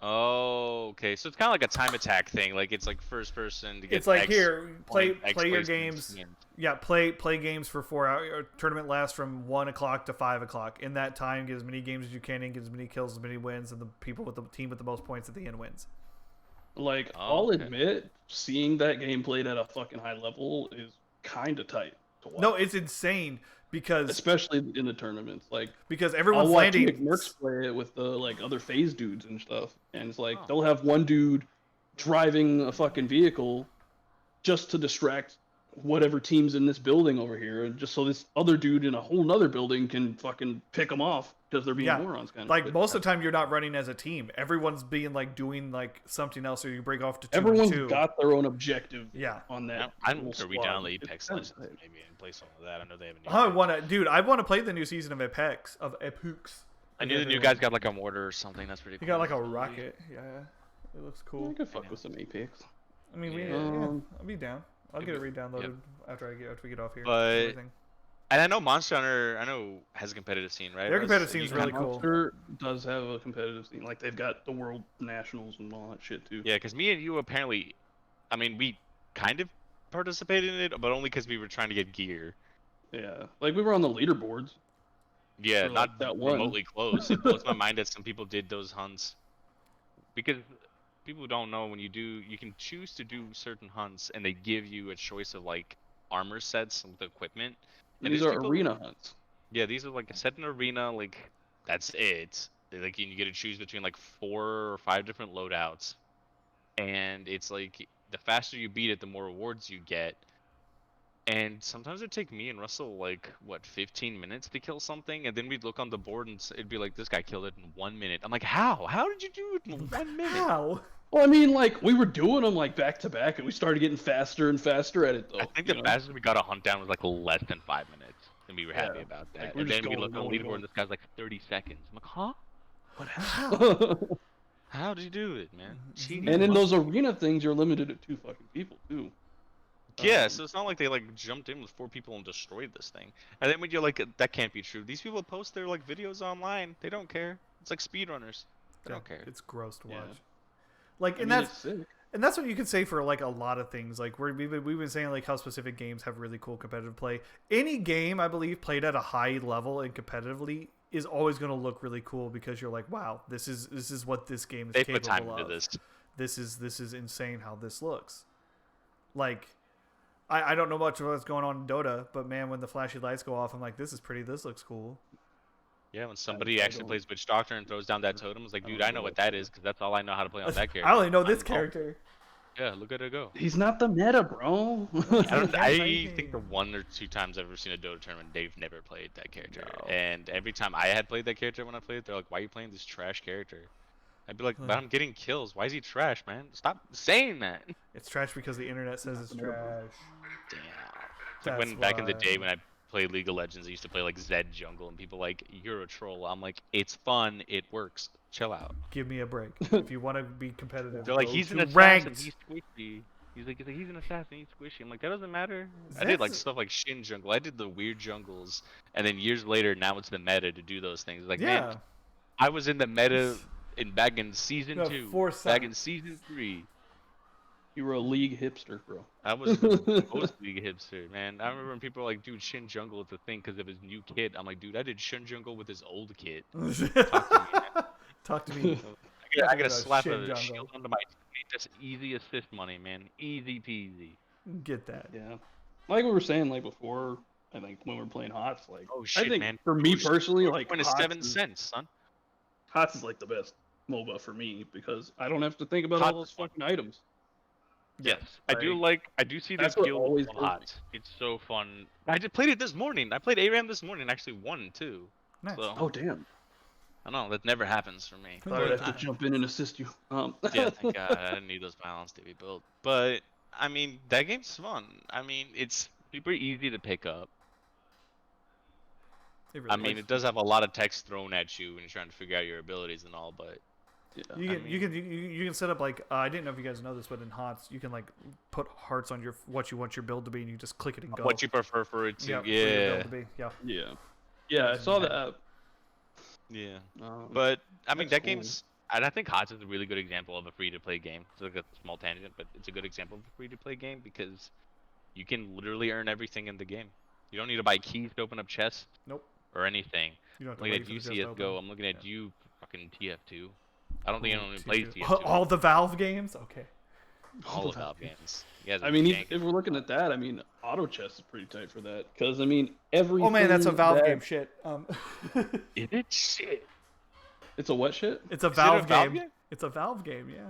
Oh, okay. So it's kind of like a time attack thing. Like it's like first person to get. it's like X here, play point, X play your placements, games. and- Yeah, play games for 4 hours. Your tournament lasts from 1 o'clock to 5 o'clock. In that time, get as many games as you can and get as many kills, as many wins, and the people with the team with the most points at the end wins. Like, Oh, I'll okay. admit, seeing that game played at a fucking high level is kind of tight to watch. No, it's insane because Especially in the tournaments. Like, because I'll everyone's watch landing. McMurks play it with the like other phase dudes and stuff, and it's like Oh. they'll have one dude driving a fucking vehicle just to distract whatever team's in this building over here, and just so this other dude in a whole nother building can fucking pick them off because they're being Yeah, morons, kind of. Like shit. most of the time, you're not running as a team. Everyone's being like doing like something else, or you break off to 2 Everyone's and 2. got their own objective Yeah. on that. I'm whole gonna reach squad. down to It's Apex kinda Legends tight. maybe and play some of that. I know they have a new. I patch. want to, dude. I want to play the new season of Apex. I knew the new guy's got like a mortar or something. That's pretty He cool. got like a rocket. Yeah. It looks I cool. could fuck with some Apex. I mean, Yeah. I'll be down. I'll get it re-downloaded Yep. after we get off here. But Everything. and I know Monster Hunter, has a competitive scene, right? Their Russ? competitive And scene's you- really cool. Monster does have a competitive scene. Like they've got the world nationals and all that shit too. Yeah, because me and you apparently, I mean, we kind of participated in it, but only because we were trying to get gear. Yeah, like we were on the leaderboards. Yeah, For, not like, that one. remotely close. It blows my mind that some people did those hunts. Because people don't know when you can choose to do certain hunts, and they give you a choice of like armor sets with equipment. And These there's are people, arena hunts. yeah, these are like a set in arena, like that's it. Like you get to choose between like 4 or 5 different loadouts, and it's like the faster you beat it, the more rewards you get. And sometimes it'd take me and Russell like what 15 minutes to kill something, and then we'd look on the board and it'd be like this guy killed it in 1 minute. I'm like, how? How did you do it in 1 minute? How? Well, I mean, like we were doing them like back to back, and we started getting faster and faster at it though. I think you the know? fastest we got a hunt down was like less than 5 minutes, and we were happy Yeah, about that. like, we're And just then we going, look on the going, leaderboard, going. and this guy's like 30 seconds. I'm like, huh? What How? How did you do it, man? Cheating. And in those arena things, you're limited to 2 fucking people too. Yeah, so it's not like they like jumped in with 4 people and destroyed this thing. And then when you're like, that can't be true. These people post their like videos online. They don't care. It's like speedrunners. They don't care. It's gross to watch. Yeah. Like, I and mean, that's it's sick. and that's what you could say for like a lot of things. Like we've been saying like how specific games have really cool competitive play. Any game I believe played at a high level and competitively is always going to look really cool because you're like, wow, this is what this game is They capable put time of. into this. This is insane how this looks. Like, I don't know much of what's going on in Dota, but man, when the flashy lights go off, I'm like, this is pretty. This looks cool. Yeah, when somebody I actually don't- plays Witch Doctor and throws down that totem, it's like, I dude, don't I know know what what that to is because that's all I know how to play on that character. I only know this I'm- character. Yeah, look at it go. He's not the meta, bro. I think the 1 or 2 times I've ever seen a Dota tournament, they've never played that character. No. And every time I had played that character when I played it, they're like, why are you playing this trash character? I'd be like, but I'm getting kills. Why is he trash, man? Stop saying that. It's trash because the internet says it's trash. Damn. It's like That's when back in the why. day when I played League of Legends, I used to play like Zed jungle, and people like, you're a troll. I'm like, it's fun, it works. Chill out. Give me a break. If you want to be competitive, They're like, go he's an to assassin, ranked. he's squishy. He's like, he's an assassin, he's squishy. I'm like, that doesn't matter. I did like Zed's- stuff like Shin jungle. I did the weird jungles, and then years later, now it's the meta to do those things. Like, Yeah. man, I was in the meta back in season You have 2, foresight. back in season 3. You were a league hipster, bro. I was the most big hipster, man. I remember when people were like, dude, Shin jungle is the thing because of his new kid. I'm like, dude, I did Shin jungle with his old kid. Talk to me, man. Talk to me. I gotta about slap Shin a jungle. shield onto my teammate. That's easy assist money, man. Easy peasy. Get that. Yeah. Like we were saying, like before, I think when we were playing HOTS, like Oh shit, I think man. for me Oh, shit. personally, like Point is HOTS 7 is, cents, son. HOTS is like the best MOBA for me because I don't have to think about all HOTS those is fun. fucking items. Yes, I do see the that's what skill always of goes me. HOTS. It's so fun. I just played it this morning. I played ARAM this morning and actually won too. Nice. So, Oh damn! I don't know, that never happens for me. Thought I'd But have to jump in and assist you. yeah, thank God. I didn't need those pylons to be built. But, I mean, that game's fun. I mean, it's super easy to pick up. It really I mean, is. it does have a lot of text thrown at you when you're trying to figure out your abilities and all, but Yeah. You can set up like I didn't know if you guys know this, but in HOTS you can like put hearts on your what you want your build to be, and you just click it and go. what you prefer for it to, for your yeah. build to be. Yeah. Yeah. Yeah, I saw that. Yeah. Um, But, I mean, That's that cool. game's, and I think HOTS is a really good example of a free-to-play game. It's like a small tangent, but it's a good example of a free-to-play game because you can literally earn everything in the game. You don't need to buy keys to open up chests. Nope. Or anything. You don't have to Looking wait at for you, the chest to CSGO. open. I'm looking at Yeah. you, fucking TF2. I don't think anyone even Ooh, plays TF2. TF2. All the Valve games. Okay. All of Valve games. You guys are I mean, jank. if we're looking at that, I mean, auto chess is pretty tight for that. Because I mean, every Oh man, that's a Valve game. Shit. Is it shit? It's a what shit? It's a Is it Valve Valve game. It's a Valve game. Yeah.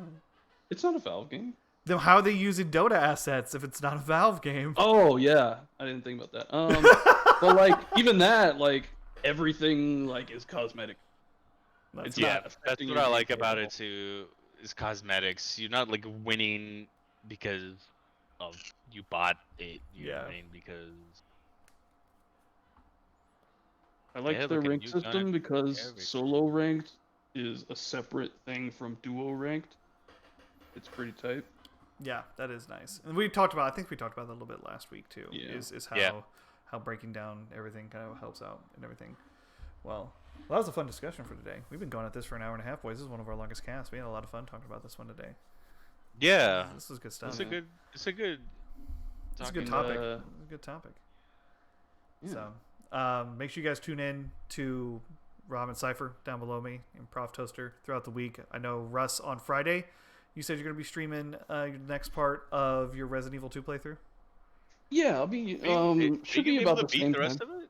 It's not a Valve game. Then how are they using Dota assets if it's not a Valve game? Oh yeah, I didn't think about that. But like even that, like everything like is cosmetic. That's It's not- not That's affecting what your I like gameplay about at it too. Is cosmetics. You're not like winning because of you bought it. You're Yeah. winning because I like Yeah, the look at rank you done system it. because Everything. solo ranked is a separate thing from duo ranked. It's pretty tight. Yeah, that is nice. And we talked about. I think we talked about that a little bit last week too. Yeah. Is how Yeah. how breaking down everything kind of helps out and everything. Well, that was a fun discussion for today. We've been going at this for an hour and a half, boys. This is one of our longest casts. We had a lot of fun talking about this one today. Yeah. This is good stuff. It's a good. It's a good. It's a good talking, topic. uh, It's a good topic. Yeah. So, make sure you guys tune in to RamenCipher down below me and Prof Toaster throughout the week. I know Russ on Friday. You said you're going to be streaming your next part of your Resident Evil 2 playthrough. Yeah, I'll be. Should be about the same the time. rest of it.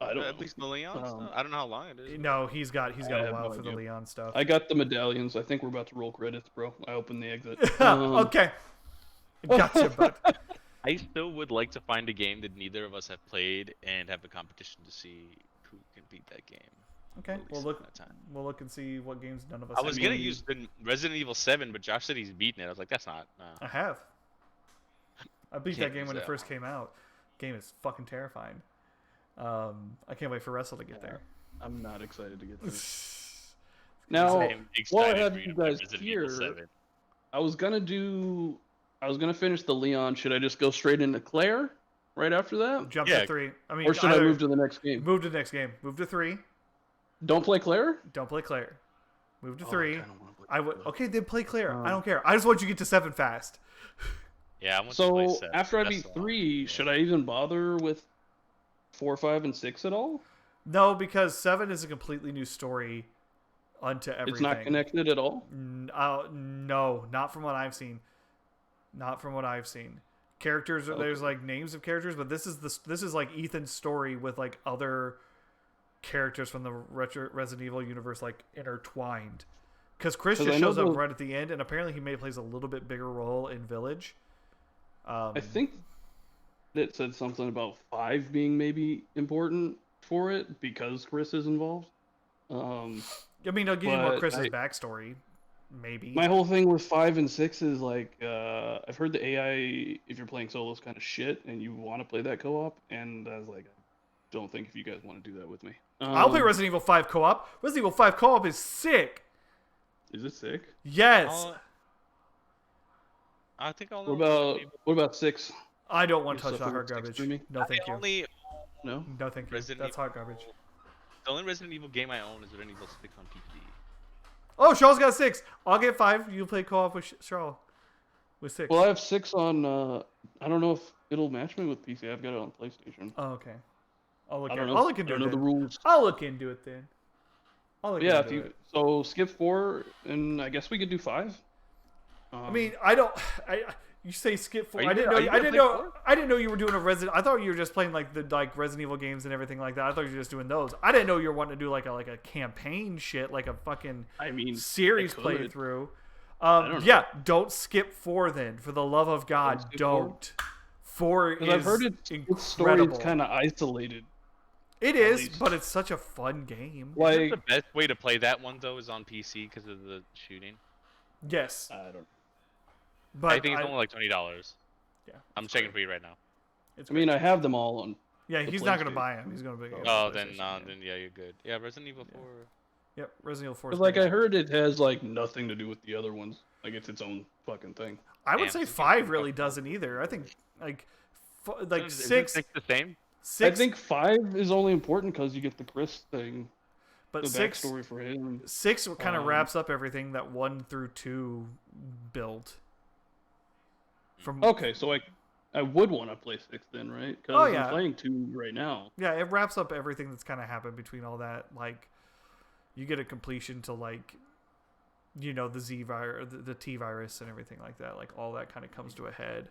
I don't At know. least the Leon stuff. I don't know how long it is. No, he's got I a have while no for the idea. Leon stuff. I got the medallions. I think we're about to roll credits, bro. I opened the exit. Okay. Gotcha, bud. I still would like to find a game that neither of us have played and have a competition to see who can beat that game. Okay, At least we'll look. at that time. We'll look and see what games none of us. I was have. gonna use the Resident Evil 7, but Josh said he's beaten it. I was like, that's not. I have. I beat Can't that game when use it that first came out. Game is fucking terrifying. I can't wait for Wrestle to get there. I'm not excited to get there. Now, Now, while I have you guys here, I was gonna finish the Leon. Should I just go straight into Claire right after that, Jump Yeah. to 3. I mean, or should I either- move to the next game? move to the next game? Move to 3. Don't play Claire. Don't play Claire. Move to Oh, 3. kinda wanna play I would. Claire. Okay, then play Claire. I Um, don't care. I just want you to get to 7 fast. Yeah, I want to play So 7. after I That's beat the one. 3, should I even bother with 4, 5, and 6 at all? No, because 7 is a completely new story unto everything. It's not connected at all. No, not from what I've seen. Not from what I've seen. Characters, Okay. there's like names of characters, but this is like Ethan's story with like other characters from the Resident Evil universe like intertwined. Because Chris 'Cause just I know shows up the- right at the end, and apparently he plays a little bit bigger role in Village. I think it said something about 5 being maybe important for it because Chris is involved. I mean, I'll give you more but Chris's I- backstory, maybe. My whole thing with 5 and 6 is like I've heard the AI, if you're playing solo, is kind of shit, and you want to play that co-op, and I was like, I don't think if you guys want to do that with me. I'll play Resident Evil 5 co-op. Resident Evil 5 co-op is sick. Is it sick? Yes. I think I'll. What about 6? I don't want You to touch that suffer hard with garbage. 6 through me? No, thank you. No. No, thank you. Resident That's Evil- hot garbage. The only Resident Evil game I own is Resident Evil 6 on PC. Oh, Charles got 6. I'll get 5. You play co-op with Charles. With 6. Well, I have 6 on. I don't know if it'll match me with PC. I've got it on PlayStation. Oh, okay. I'll look. I don't know. I'll look into I it. don't know the Then. rules. I'll look into it then. I'll look Yeah, into if you it. so skip 4, and I guess we could do 5. I mean, I don't. You say skip 4. Are you I didn't gonna- know. are I you didn't gonna know. play 4? I didn't know you were doing a Resident. I thought you were just playing like the Resident Evil games and everything like that. I thought you were just doing those. I didn't know you were wanting to do like a campaign shit, like a fucking I mean, series I could. playthrough. don't Yeah, don't skip 4 then. For the love of God, skip 4? don't. 4 is Because I've heard its story incredible. is kind of isolated. It at is, least. but it's such a fun game. Like, The best way to play that one though is on PC because of the shooting. Yes, I don't. but I think it's only like $20. yeah, I'm it's checking great. for you right now. It's I mean, great. I have them all on. Yeah, the he's not gonna PlayStation. buy him. He's gonna be. Oh, then yeah, you're good. Yeah, Resident Evil 4. Yep, Resident Evil 4. 'Cause, like, I heard it has like nothing to do with the other ones. Like, it's its own fucking thing. I would Damn, say it's 5 really doesn't either. I think like Isn't 6. 6 the same? 6. I think 5 is only important because you get the Chris thing, but the 6. backstory for him. 6 kind of Um, wraps up everything that 1 through 2 built. From Okay, so I would want to play 6 then, right? Because Oh, yeah. I'm playing 2 right now. yeah, it wraps up everything that's kind of happened between all that. Like, you get a completion to like, the Z virus, the T virus, and everything like that. Like all that kind of comes to a head,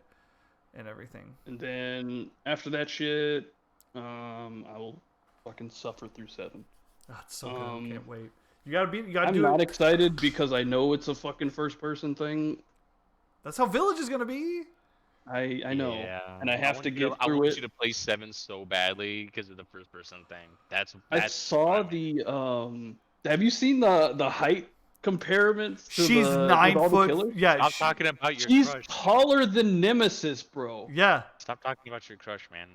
and everything. And then after that shit, I will fucking suffer through 7. Oh, it's so good. I can't wait. You gotta I'm do not it. excited because I know it's a fucking first person thing. That's how Village is gonna be. I know, Yeah. and I have want to you get I through want it. you to play 7 so badly because of the first person thing. That's I saw the Have you seen the height comparisons? To She's with 9 all the foot. killers? Yeah, Stop talking about your She's crush. taller than Nemesis, bro. yeah. Stop talking about your crush, man.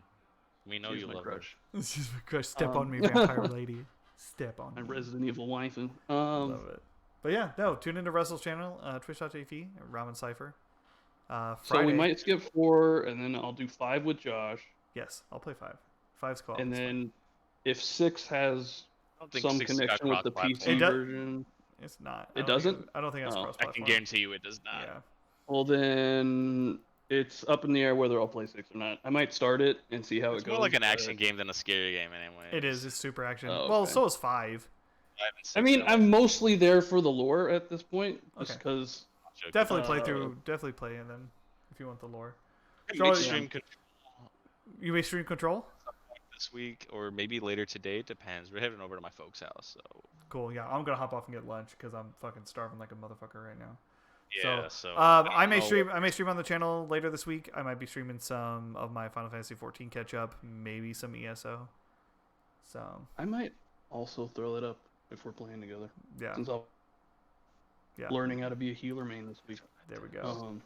We know She's you my love crush. This is my crush. Step on Um, me, vampire lady. Step on My me. Resident Evil waifu. Love it. But yeah, no, tune into Russell's channel, twitch.tv, RamenCipher. Friday. So we might skip 4, and then I'll do 5 with Josh. Yes, I'll play 5. 5's co-op. And it's fine. then if 6 has I don't think some 6 got connection with the cross-platform. PC It version, It's not. It doesn't? I don't think that's Oh. I can cross-platform. I can guarantee you it does not. Yeah. well then it's up in the air whether I'll play 6 or not. I might start it and see how It's it goes. more like an but- action game than a scary game, anyway. It is. It's super action. Oh, Well, okay. so is 5. I mean, I'm mostly there for the lore at this point, just Okay. because. Definitely play Uh, through. Definitely play in then, if you want the lore. Maybe So- stream control You may stream control. this week or maybe later today. It depends. We're heading over to my folks' house, so Cool. Yeah, I'm gonna hop off and get lunch because I'm fucking starving like a motherfucker right now. yeah. I may know. stream. I may stream on the channel later this week. I might be streaming some of my Final Fantasy 14 catch up, maybe some ESO. So I might also throw it up if we're playing together, yeah, since I'm yeah. learning how to be a healer main this week. There we go. Um,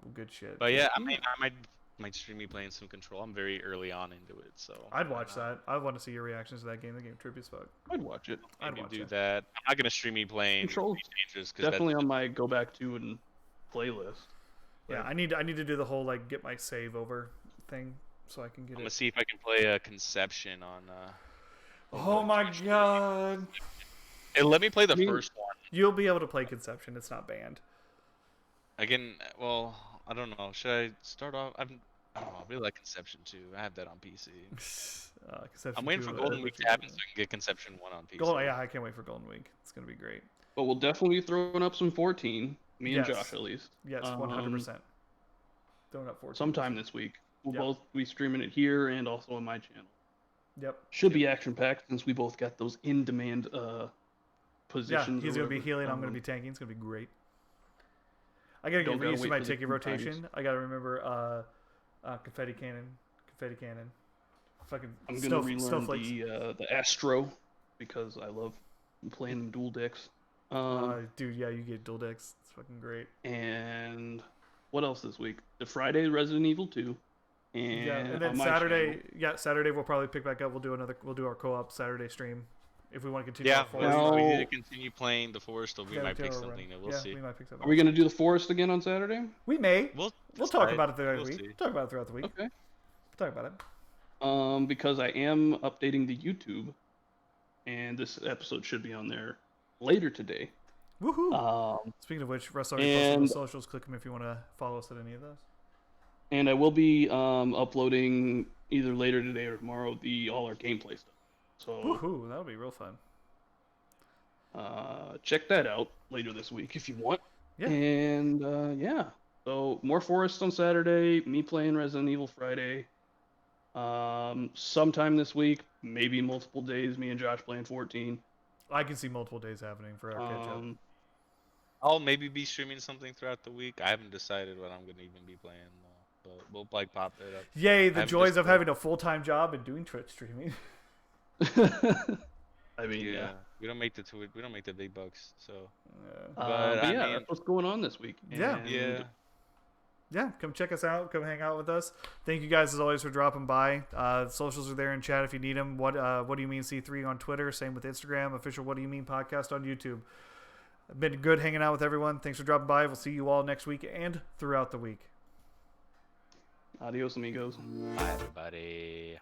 Well, good shit. But yeah, I mean, I might stream me playing some Control. I'm very early on into it, so I'd why watch not? that. I want to see your reactions to that game. The game trippy as fuck. I'd watch it. I'd Maybe watch do it. that. I'm not gonna stream me playing Control Elite Dangerous because Definitely on my go back to and playlist. Yeah, I need to do the whole like get my save over thing so I can get I'm gonna it. see if I can play a Conception on. Oh my god! Hey, let me play the I mean- first one. You'll be able to play Conception. It's not banned. I can. Well, I don't know. Should I start off? I don't know. I really like Conception 2. I have that on PC. Conception I'm waiting 2, for Golden Week to happen so I can get Conception 1 on PC. Yeah, I can't wait for Golden Week. It's gonna be great. But we'll definitely be throwing up some 14. Me and Yes. Josh at least. Yes, 100%. Throwing up 14. Sometime this week. We'll Yep. both be streaming it here and also on my channel. Yep. Should be action packed since we both got those in demand Yeah, positions. he's or gonna be whatever. healing. I'm gonna be tanking. It's gonna be great. I gotta Don't get gotta used to wait my for the ticket two times. rotation. I gotta remember confetti cannon. Fucking I'm gonna relearn snowflakes. the Astro because I love playing dual decks. Dude, yeah, you get dual decks. It's fucking great. And what else this week? The Friday Resident Evil 2. And, Yeah, and then on my Saturday, channel- Saturday we'll probably pick back up. We'll do our co-op Saturday stream if we want to continue. Yeah, our if Forest. Well- we either continue playing the Forest or we Yeah, might pick do our run. something. We'll Yeah, see. we might pick something. Are we gonna do the Forest again on Saturday? We may. We'll Talk decide. about it throughout We'll the week. see. Talk about it throughout the week. Okay. Talk about it. Because I am updating the YouTube, and this episode should be on there later today. Woohoo! Speaking of which, Russ already posted on the and- socials. Click them if you want to follow us at any of those. And I will be uploading either later today or tomorrow all our gameplay stuff. So Woohoo! That'll be real fun. check that out later this week if you want. Yeah. And yeah, so more Forest on Saturday, me playing Resident Evil Friday. Sometime this week, maybe multiple days, me and Josh playing 14. I can see multiple days happening for our catch up. I'll maybe be streaming something throughout the week. I haven't decided what I'm gonna even be playing, but we'll like pop it up. Yay! The I'm joys just- of having a full-time job and doing Twitch streaming. I mean, Yeah, we don't make the big bucks, so Yeah. But, I yeah, mean- that's what's going on this week. Yeah. And yeah. Yeah, come check us out. Come hang out with us. Thank you guys as always for dropping by. Socials are there in chat if you need them. What do you mean C3 on Twitter? Same with Instagram. Official What Do You Mean podcast on YouTube. Been good hanging out with everyone. Thanks for dropping by. We'll see you all next week and throughout the week. Adios, amigos. Bye, everybody.